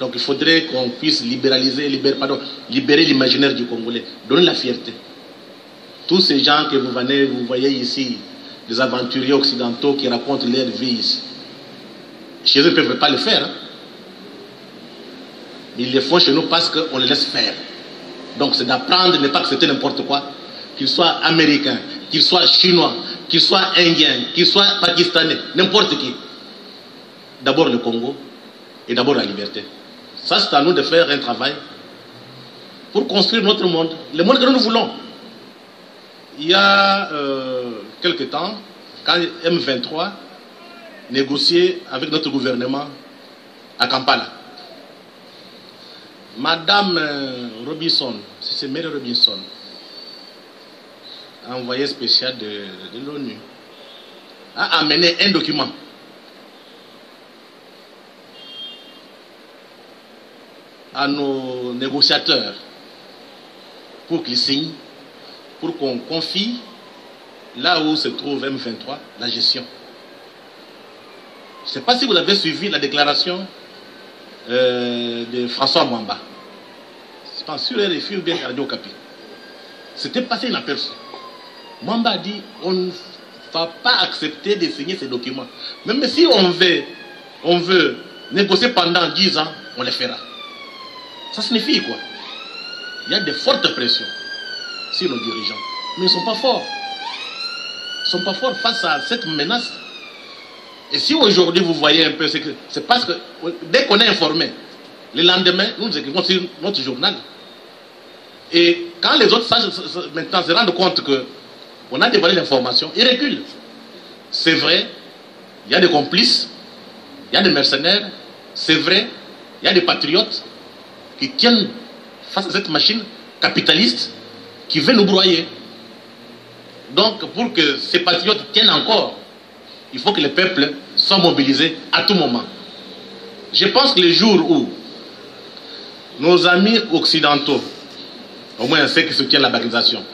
Donc il faudrait qu'on puisse libérer l'imaginaire du Congolais, donner la fierté. Tous ces gens que vous voyez ici, des aventuriers occidentaux qui racontent leur vie ici, chez eux, ils ne peuvent pas le faire. Hein. Ils le font chez nous parce qu'on les laisse faire. Donc c'est d'apprendre, ne pas accepter n'importe quoi, qu'ils soient américains, qu'ils soient chinois, qu'ils soient indiens, qu'ils soient pakistanais, n'importe qui. D'abord le Congo et d'abord la liberté. Ça, c'est à nous de faire un travail pour construire notre monde, le monde que nous voulons. Il y a quelque temps, quand M23 négociait avec notre gouvernement à Kampala, Madame Robinson, c'est Mary Robinson, envoyée spéciale de l'ONU, a amené un document à nos négociateurs pour qu'ils signent, pour qu'on confie là où se trouve M23 la gestion. Je ne sais pas si vous avez suivi la déclaration de François Mwamba. Je pense sur RFI ou bien Radio Okapi. C'était passé inaperçu. Mwamba a dit on ne va pas accepter de signer ces documents. Même si on veut négocier pendant 10 ans, on les fera. Ça signifie quoi? Il y a de fortes pressions sur nos dirigeants. Mais ils ne sont pas forts. Ils ne sont pas forts face à cette menace. Et si aujourd'hui vous voyez un peu, c'est parce que dès qu'on est informé, le lendemain, nous écrivons sur notre journal. Et quand les autres sages maintenant se rendent compte qu'on a dévoilé l'information, ils reculent. C'est vrai, il y a des complices, il y a des mercenaires, c'est vrai, il y a des patriotes qui tiennent face à cette machine capitaliste qui veut nous broyer. Donc, pour que ces patriotes tiennent encore, il faut que les peuples soient mobilisés à tout moment. Je pense que le jour où nos amis occidentaux, au moins ceux qui soutiennent la balkanisation,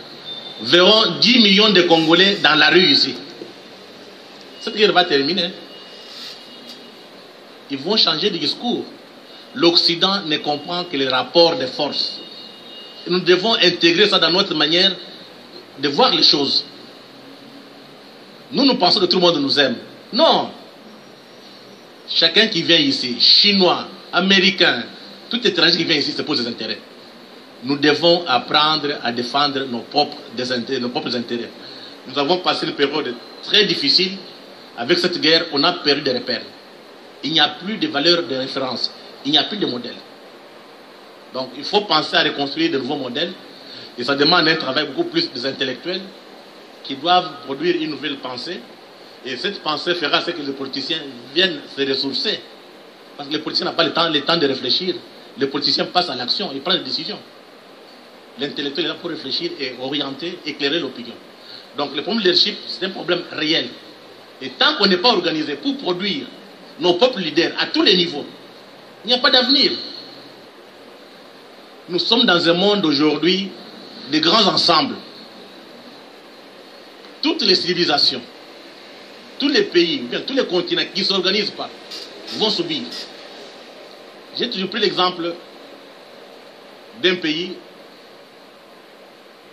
verront 10 millions de Congolais dans la rue ici, cette guerre va terminer. Ils vont changer de discours. L'Occident ne comprend que les rapports de force. Et nous devons intégrer ça dans notre manière de voir les choses. Nous pensons que tout le monde nous aime. Non. Chacun qui vient ici, Chinois, Américains, tout étranger qui vient ici, c'est pour ses intérêts. Nous devons apprendre à défendre nos propres intérêts. Nous avons passé une période très difficile. Avec cette guerre, on a perdu des repères. Il n'y a plus de valeurs de référence. Il n'y a plus de modèles. Donc il faut penser à reconstruire de nouveaux modèles. Et ça demande un travail beaucoup plus des intellectuels qui doivent produire une nouvelle pensée. Et cette pensée fera ce que les politiciens viennent se ressourcer. Parce que les politiciens n'ont pas le temps de réfléchir. Les politiciens passent à l'action, ils prennent des décisions. L'intellectuel est là pour réfléchir et orienter, éclairer l'opinion. Donc le problème de leadership, c'est un problème réel. Et tant qu'on n'est pas organisé pour produire nos propres leaders à tous les niveaux, il n'y a pas d'avenir. Nous sommes dans un monde aujourd'hui de grands ensembles. Toutes les civilisations, tous les pays, bien tous les continents qui ne s'organisent pas, vont subir. J'ai toujours pris l'exemple d'un pays,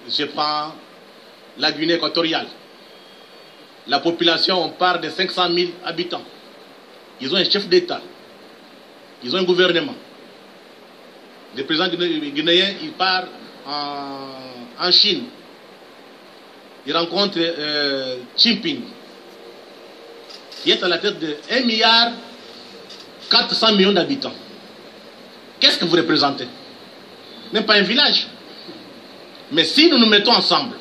je prends la Guinée équatoriale. La population, on part de 500 000 habitants. Ils ont un chef d'État. Ils ont un gouvernement. Le président guinéen, il part en Chine. Il rencontre Xi Jinping, qui est à la tête de 1,4 milliard d'habitants. Qu'est-ce que vous représentez? Même pas un village. Mais si nous nous mettons ensemble,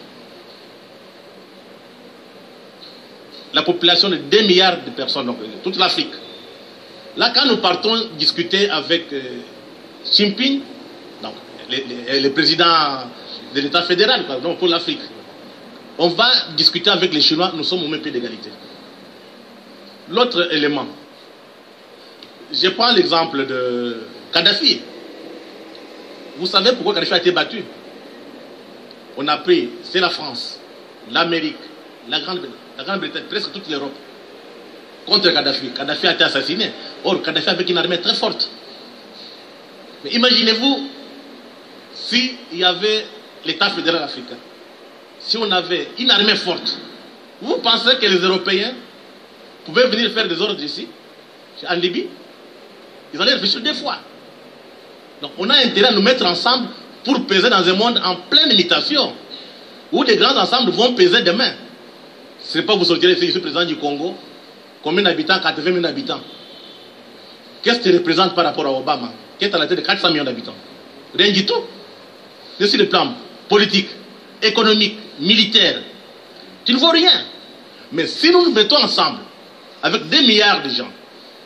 la population de 2 milliards de personnes, donc toute l'Afrique. Là, quand nous partons discuter avec Xi Jinping, donc, le président de l'État fédéral, donc pour l'Afrique, on va discuter avec les Chinois, nous sommes au même pied d'égalité. L'autre élément, je prends l'exemple de Kadhafi. Vous savez pourquoi Kadhafi a été battu? On a pris, c'est la France, l'Amérique, la Grande-Bretagne, presque toute l'Europe, contre Kadhafi. Kadhafi a été assassiné. Or, Kadhafi avec une armée très forte. Mais imaginez-vous s'il y avait l'État fédéral africain, si on avait une armée forte, vous pensez que les Européens pouvaient venir faire des ordres ici, en Libye? Ils allaient réfléchir 2 fois. Donc on a intérêt à nous mettre ensemble pour peser dans un monde en pleine imitation, où les grands ensembles vont peser demain. Ce n'est pas vous sortirez ici, je suis président du Congo. Combien d'habitants? 80 000 habitants. Qu'est-ce que tu représentes par rapport à Obama, qui est à la tête de 400 millions d'habitants? Rien du tout. C'est sur le plan politique, économique, militaire. Tu ne vois rien. Mais si nous nous mettons ensemble, avec 2 milliards de gens,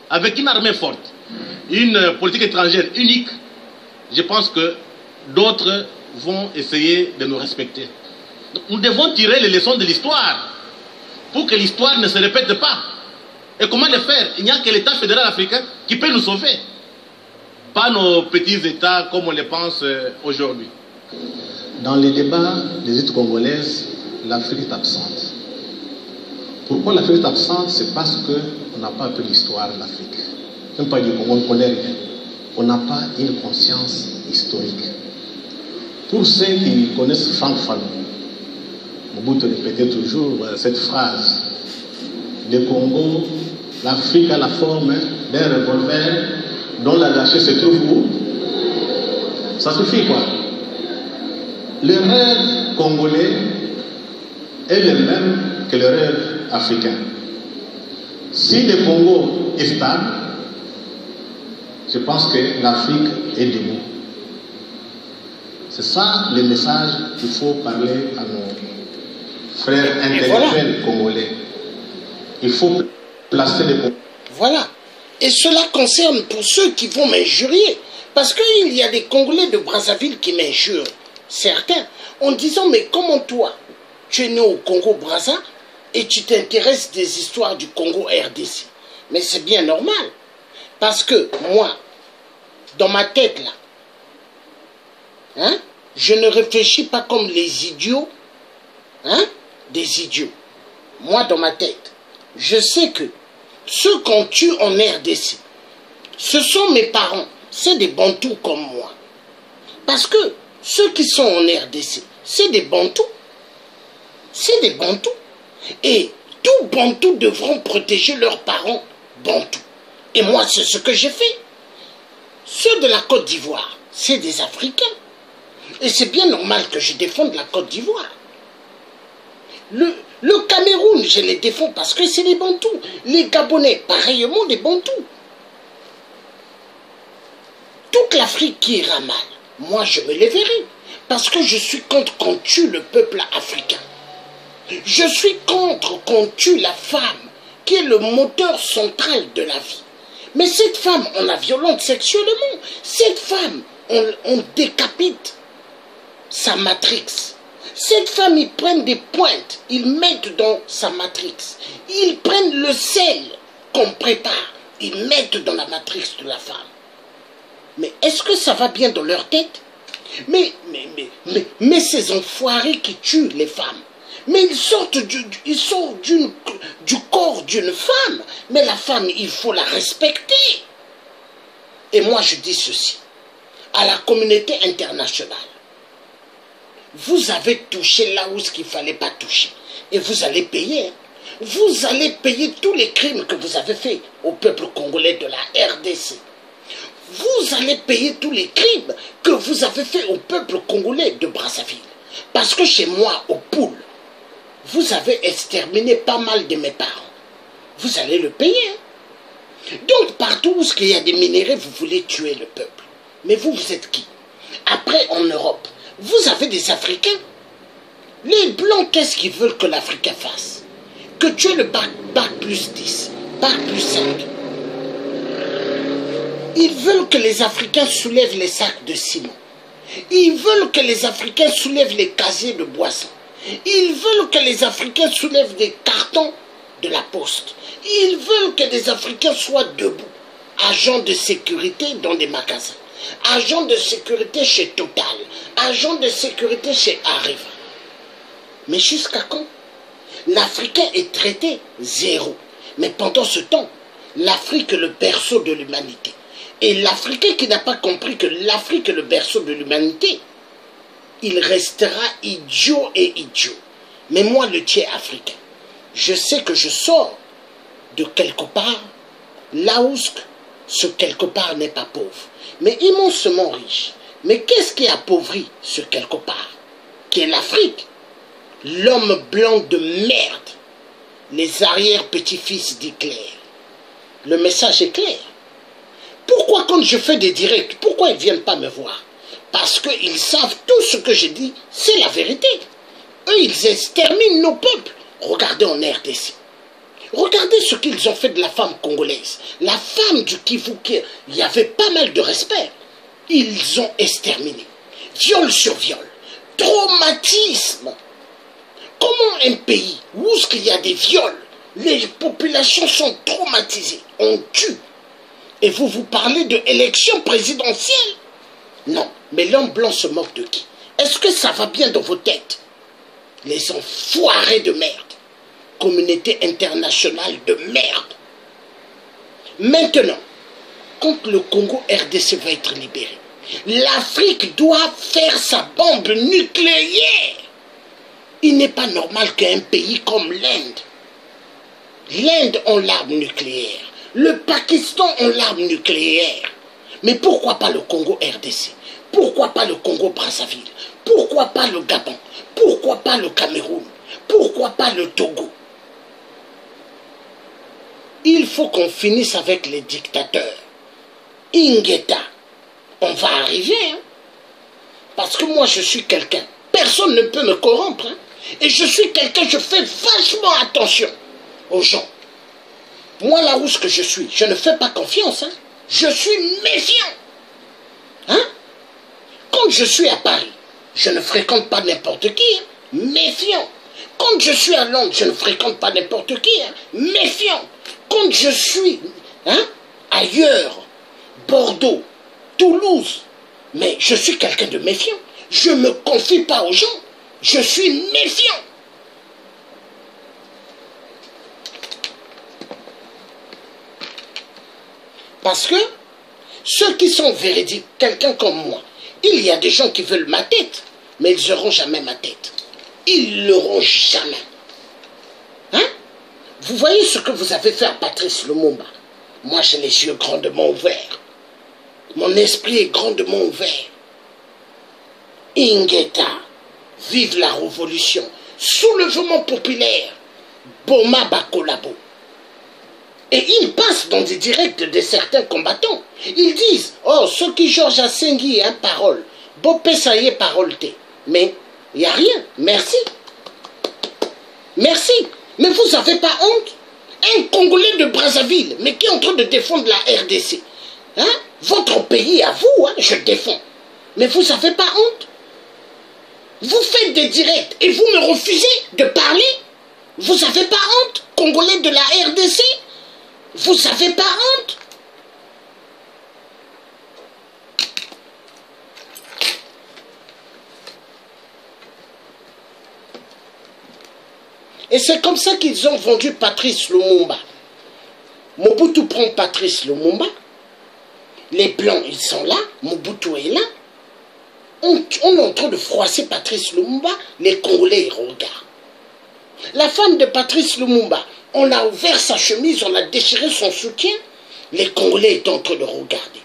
avec une armée forte, une politique étrangère unique, je pense que d'autres vont essayer de nous respecter. Donc, nous devons tirer les leçons de l'histoire pour que l'histoire ne se répète pas. Et comment le faire? Il n'y a que l'État fédéral africain qui peut nous sauver. Pas nos petits États comme on les pense aujourd'hui. Dans les débats des élites congolaises, l'Afrique est absente. Pourquoi l'Afrique est absente? C'est parce qu'on n'a pas appris l'histoire de l'Afrique. Même pas du Congo, on ne connaît rien. On n'a pas une conscience historique. Pour ceux qui connaissent Franck Fanon, Mobutu répétait toujours cette phrase: le Congo, l'Afrique a la forme d'un revolver dont la gâchette se trouve où? Ça suffit quoi? Le rêve congolais est le même que le rêve africain. Si le Congo est stable, je pense que l'Afrique est debout. C'est ça le message qu'il faut parler à nos frères intellectuels congolais. Il faut placer les... Voilà. Et cela concerne pour ceux qui vont m'injurier. Parce qu'il y a des Congolais de Brazzaville qui m'injurent. Certains, en disant, mais comment toi, tu es né au Congo-Brazza et tu t'intéresses des histoires du Congo-RDC? Mais c'est bien normal. Parce que moi, dans ma tête là, hein, je ne réfléchis pas comme les idiots, hein, des idiots. Moi, dans ma tête, je sais que ceux qu'on tue en RDC, ce sont mes parents. C'est des bantous comme moi. Parce que ceux qui sont en RDC, c'est des Bantous. C'est des Bantous. Et tous Bantous devront protéger leurs parents Bantous. Et moi, c'est ce que j'ai fait. Ceux de la Côte d'Ivoire, c'est des Africains. Et c'est bien normal que je défende la Côte d'Ivoire. Le Cameroun, je les défends parce que c'est les Bantous. Les Gabonais, pareillement des Bantous. Toute l'Afrique qui ira mal, moi je me lèverai. Parce que je suis contre qu'on tue le peuple africain. Je suis contre qu'on tue la femme, qui est le moteur central de la vie. Mais cette femme, on la violente sexuellement. Cette femme, on décapite sa matrix. Cette femme, ils prennent des pointes, ils mettent dans sa matrix. Ils prennent le sel qu'on prépare, ils mettent dans la matrix de la femme. Mais est-ce que ça va bien dans leur tête? Mais ces enfoirés qui tuent les femmes, mais ils sortent du corps d'une femme. Mais la femme, il faut la respecter. Et moi, je dis ceci à la communauté internationale. Vous avez touché là où ce qu'il ne fallait pas toucher. Et vous allez payer. Vous allez payer tous les crimes que vous avez faits au peuple congolais de la RDC. Vous allez payer tous les crimes que vous avez faits au peuple congolais de Brazzaville. Parce que chez moi, au Poul, vous avez exterminé pas mal de mes parents. Vous allez le payer. Donc partout où il y a des minéraux, vous voulez tuer le peuple. Mais vous, vous êtes qui? Après, en Europe, vous avez des Africains. Les Blancs, qu'est-ce qu'ils veulent que l'Africain fasse? Que tu aies le bac plus 10, bac plus 5. Ils veulent que les Africains soulèvent les sacs de ciment. Ils veulent que les Africains soulèvent les casiers de boissons. Ils veulent que les Africains soulèvent des cartons de la poste. Ils veulent que les Africains soient debout. Agents de sécurité dans des magasins. Agents de sécurité chez Total. Agents de sécurité chez Arriva. Mais jusqu'à quand? L'Africain est traité zéro. Mais pendant ce temps, l'Afrique est le berceau de l'humanité. Et l'Africain qui n'a pas compris que l'Afrique est le berceau de l'humanité, il restera idiot et idiot. Mais moi, le tiers africain, je sais que je sors de quelque part, là où ce quelque part n'est pas pauvre, mais immensément riche. Mais qu'est-ce qui appauvrit ce quelque part, qui est l'Afrique? L'homme blanc de merde, les arrière-petits-fils d'Hitler. Le message est clair. Pourquoi quand je fais des directs, pourquoi ils ne viennent pas me voir? Parce qu'ils savent tout ce que j'ai dit, c'est la vérité. Eux, ils exterminent nos peuples. Regardez en RDC. Regardez ce qu'ils ont fait de la femme congolaise. La femme du Kivu, il y avait pas mal de respect. Ils ont exterminé. Viol sur viol. Traumatisme. Comment un pays où il y a des viols, les populations sont traumatisées, on tue. Et vous parlez d'élection présidentielle? Non, mais l'homme blanc se moque de qui? Est-ce que ça va bien dans vos têtes? Les enfoirés de merde. Communauté internationale de merde. Maintenant, quand le Congo RDC va être libéré, l'Afrique doit faire sa bombe nucléaire. Il n'est pas normal qu'un pays comme l'Inde, l'Inde a l'arme nucléaire, le Pakistan a l'arme nucléaire. Mais pourquoi pas le Congo RDC? Pourquoi pas le Congo Brazzaville? Pourquoi pas le Gabon? Pourquoi pas le Cameroun? Pourquoi pas le Togo? Il faut qu'on finisse avec les dictateurs. Ingeta, on va arriver. Hein? Parce que moi, je suis quelqu'un. Personne ne peut me corrompre. Hein? Et je suis quelqu'un, je fais vachement attention aux gens. Moi, là où ce que je suis, je ne fais pas confiance. Hein? Je suis méfiant. Hein? Quand je suis à Paris, je ne fréquente pas n'importe qui. Hein? Méfiant. Quand je suis à Londres, je ne fréquente pas n'importe qui. Hein? Méfiant. Quand je suis ailleurs, Bordeaux, Toulouse, mais je suis quelqu'un de méfiant. Je ne me confie pas aux gens. Je suis méfiant. Parce que ceux qui sont véridiques, quelqu'un comme moi, Il y a des gens qui veulent ma tête, mais ils n'auront jamais ma tête. Ils ne l'auront jamais. Hein? Vous voyez ce que vous avez fait à Patrice Lumumba? Moi, j'ai les yeux grandement ouverts. Mon esprit est grandement ouvert. Ingeta, vive la révolution. Soulèvement populaire. Boma Bakolabo. Et ils passent dans des directs de certains combattants. Ils disent, oh, ceux qui Georges Assengui, hein, parole. Bopé ça y est, parole té. Mais il n'y a rien. Merci. Merci. Mais vous n'avez pas honte? Un Congolais de Brazzaville, mais qui est en train de défendre la RDC. Hein? Votre pays à vous, hein, je le défends. Mais vous n'avez pas honte? Vous faites des directs et vous me refusez de parler? Vous n'avez pas honte, Congolais de la RDC? Vous n'avez pas honte? Et c'est comme ça qu'ils ont vendu Patrice Lumumba. Mobutu prend Patrice Lumumba. Les Blancs, ils sont là. Mobutu est là. On est en train de froisser Patrice Lumumba. Les Congolais, ils regardent. La femme de Patrice Lumumba, on a ouvert sa chemise, on a déchiré son soutien. Les Congolais étaient en train de regarder.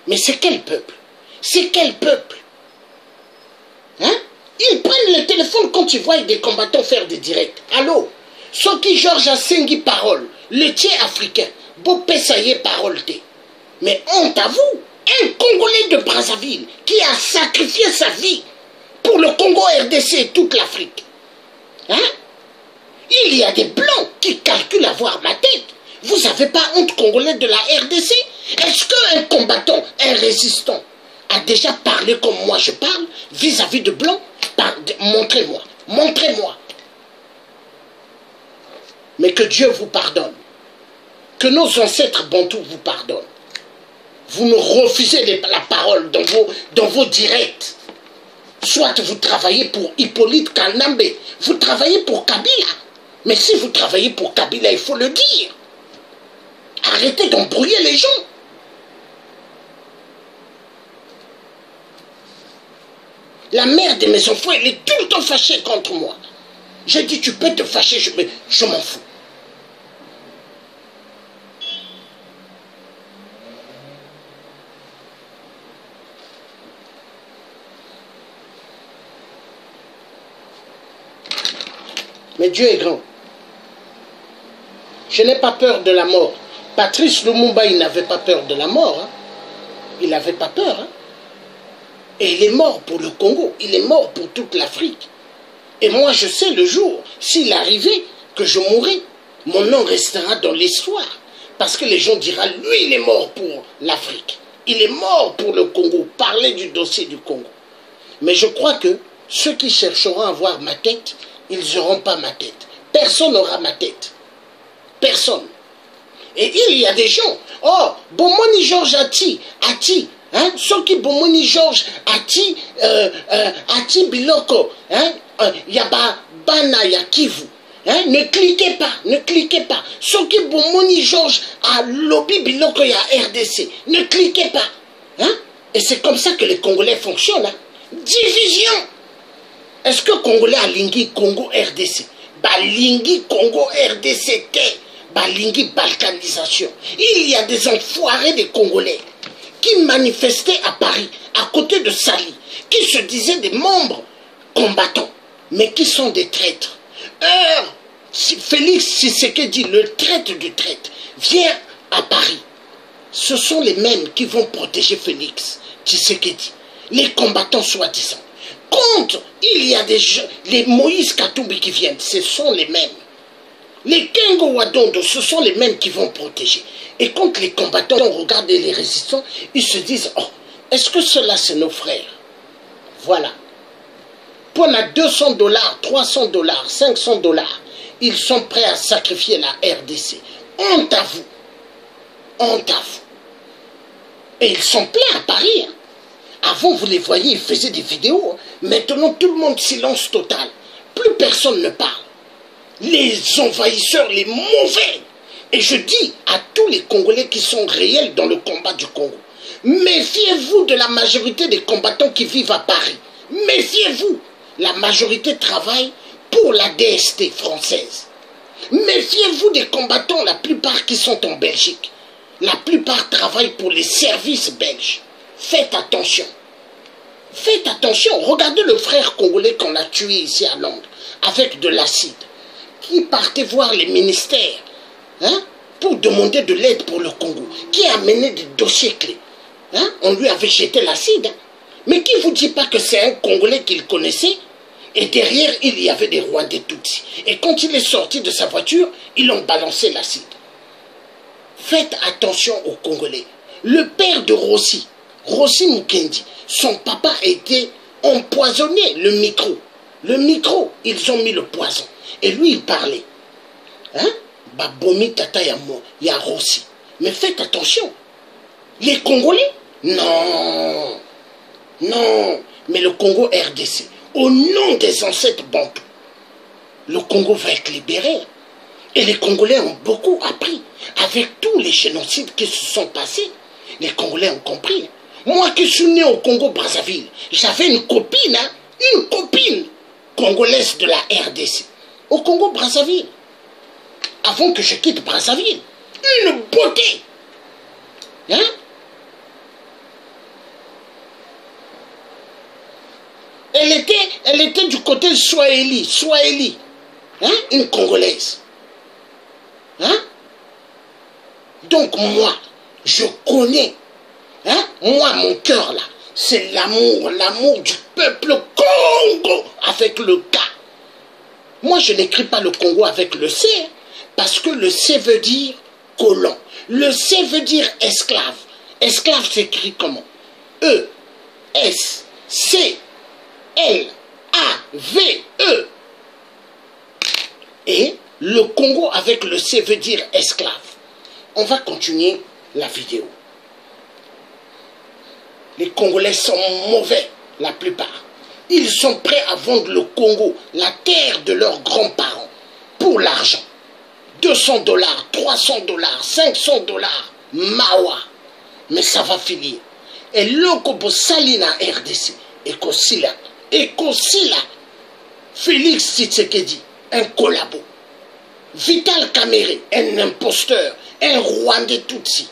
Mais c'est quel peuple? C'est quel peuple? Hein? Ils prennent le téléphone quand ils voient des combattants faire des directs. Allô? Soki Georges Assengui parole. Le tien africain. Bopé ça y est parole té. Mais honte à vous. Un Congolais de Brazzaville qui a sacrifié sa vie pour le Congo RDC et toute l'Afrique. Hein? Il y a des Blancs qui calculent avoir ma tête. Vous n'avez pas honte, Congolais de la RDC? Est-ce qu'un combattant, un résistant, a déjà parlé comme moi je parle vis-à-vis de Blancs? Montrez-moi. Montrez-moi. Mais que Dieu vous pardonne. Que nos ancêtres bantous vous pardonnent. Vous me refusez la parole dans vos directs. Soit vous travaillez pour Hippolyte Kanambe, vous travaillez pour Kabila. Mais si vous travaillez pour Kabila, il faut le dire. Arrêtez d'embrouiller les gens. La mère de mes enfants, elle est tout le temps fâchée contre moi. J'ai dit, tu peux te fâcher, je m'en fous. Mais Dieu est grand. Je n'ai pas peur de la mort. Patrice Lumumba, il n'avait pas peur de la mort. Hein. Il n'avait pas peur. Hein. Et il est mort pour le Congo. Il est mort pour toute l'Afrique. Et moi, je sais le jour, s'il arrivait que je mourrais, mon nom restera dans l'histoire. Parce que les gens diront, lui, il est mort pour l'Afrique. Il est mort pour le Congo. Parler du dossier du Congo. Mais je crois que ceux qui chercheront à voir ma tête, ils n'auront pas ma tête. Personne n'aura ma tête. Personne. Et il y a des gens. Oh, Bomoni Georges Ati, hein, ceux qui Bomoni Georges Ati, Ati Biloko, hein, Yaba Bana Yakivu. Hein, ne cliquez pas, ne cliquez pas. Ceux qui Bomoni Georges à Lobby Biloko ya RDC, ne cliquez pas. Hein? Et c'est comme ça que les Congolais fonctionnent. Hein? Division. Est-ce que Congolais a Lingui Congo RDC? Balingi Congo RDC T. Balingi balkanisation. Il y a des enfoirés des Congolais qui manifestaient à Paris, à côté de Sali, qui se disaient des membres combattants, mais qui sont des traîtres. Félix Tshisekedi, le traître du traître, vient à Paris. Ce sont les mêmes qui vont protéger Félix Tshisekedi, les combattants soi-disant. Quand il y a des gens, les Moïse Katumbi qui viennent, ce sont les mêmes. Les Kengo Wadondo, ce sont les mêmes qui vont protéger. Et quand les combattants regardent les résistants, ils se disent, oh, est-ce que ceux-là, c'est nos frères? Voilà. Pour la $200, $300, $500, ils sont prêts à sacrifier la RDC. Honte à vous. Honte à vous. Et ils sont pleins à Paris. Hein. Avant, vous les voyez, ils faisaient des vidéos. Hein. Maintenant, tout le monde silence total. Plus personne ne parle. Les envahisseurs, les mauvais. Et je dis à tous les Congolais qui sont réels dans le combat du Congo, Méfiez-vous de la majorité des combattants qui vivent à Paris. Méfiez-vous. La majorité travaille pour la DST française. Méfiez-vous des combattants, la plupart qui sont en Belgique. La plupart travaillent pour les services belges. Faites attention. Faites attention. Regardez le frère congolais qu'on a tué ici à Londres avec de l'acide, qui partait voir les ministères pour demander de l'aide pour le Congo, qui a mené des dossiers clés. On lui avait jeté l'acide. Mais qui ne vous dit pas que c'est un Congolais qu'il connaissait? Et derrière, il y avait des Rwandais Tutsis. Et quand il est sorti de sa voiture, ils ont balancé l'acide. Faites attention aux Congolais. Le père de Rossi, Rossi Mukendi, son papa a été empoisonné, le micro. Le micro, ils ont mis le poison. Et lui, il parlait. Babomi tata ya Rossi. Mais faites attention. Les Congolais? Non. Non. Mais le Congo RDC, au nom des ancêtres bantous, le Congo va être libéré. Et les Congolais ont beaucoup appris. Avec tous les génocides qui se sont passés, les Congolais ont compris. Moi qui suis né au Congo-Brazzaville, j'avais une copine congolaise de la RDC, au Congo-Brazzaville. Avant que je quitte Brazzaville, une beauté. Elle était du côté de Swahili, une Congolaise. Donc moi, je connais, moi mon cœur là, c'est l'amour du peuple Congo avec le K. Moi je n'écris pas le Congo avec le C, parce que le C veut dire colon. Le C veut dire esclave. Esclave s'écrit comment? E-S-C-L-A-V-E. Et le Congo avec le C veut dire esclave. On va continuer la vidéo. Les Congolais sont mauvais, la plupart. Ils sont prêts à vendre le Congo, la terre de leurs grands-parents, pour l'argent. 200 $, 300 $, 500 $, mawa. Mais ça va finir. Et l'Okobo Salina RDC, Ekosila, Félix Tshisekedi, un collabo. Vital Kamerhe, un imposteur, un Rwandais Tutsi.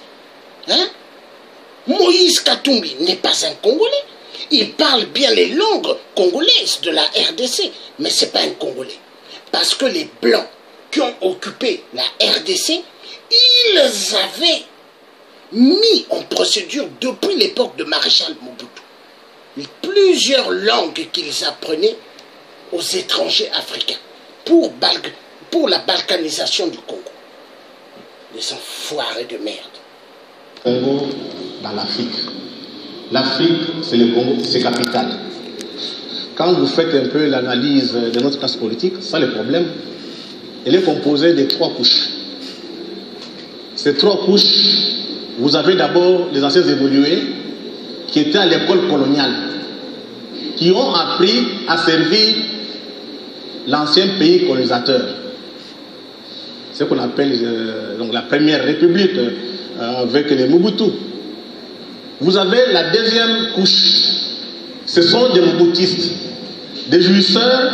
Moïse Katumbi n'est pas un Congolais. Il parle bien les langues congolaises de la RDC, mais ce n'est pas un Congolais. Parce que les Blancs qui ont occupé la RDC, ils avaient mis en procédure depuis l'époque de Maréchal Mobutu plusieurs langues qu'ils apprenaient aux étrangers africains pour la balkanisation du Congo. Les enfoirés de merde. Congo dans l'Afrique. L'Afrique, c'est le Congo, c'est capital. Quand vous faites un peu l'analyse de notre classe politique, ça le problème, elle est composée de 3 couches. Ces 3 couches, vous avez d'abord les anciens évolués qui étaient à l'école coloniale, qui ont appris à servir l'ancien pays colonisateur. Ce qu'on appelle donc la première république avec les Mobutu. Vous avez la deuxième couche. Ce sont des Mobutistes, des jouisseurs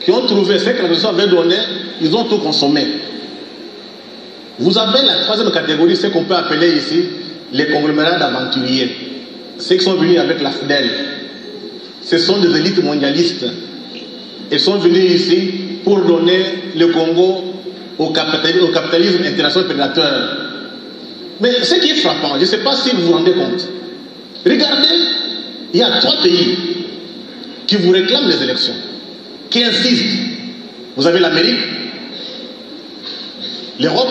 qui ont trouvé ce que la Révolution avait donné, ils ont tout consommé. Vous avez la troisième catégorie, ce qu'on peut appeler ici les conglomérats d'aventuriers. Ceux qui sont venus avec la FDL. Ce sont des élites mondialistes. Ils sont venus ici pour donner le Congo au capitalisme international prédateur. Mais ce qui est frappant, je ne sais pas si vous vous rendez compte. Regardez, il y a 3 pays qui vous réclament les élections, qui insistent. Vous avez l'Amérique, l'Europe,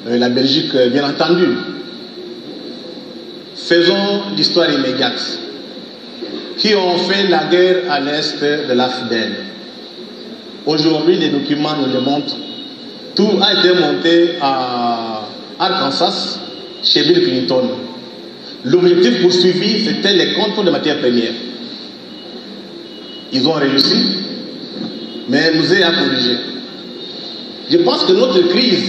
la Belgique, bien entendu. Faisons l'histoire immédiate. Qui ont fait la guerre à l'est de l'AFDEL. Aujourd'hui, les documents nous le montrent. Tout a été monté à Arkansas, chez Bill Clinton. L'objectif poursuivi, c'était les contrôles de matières premières. Ils ont réussi, mais nous a corrigé. Je pense que notre crise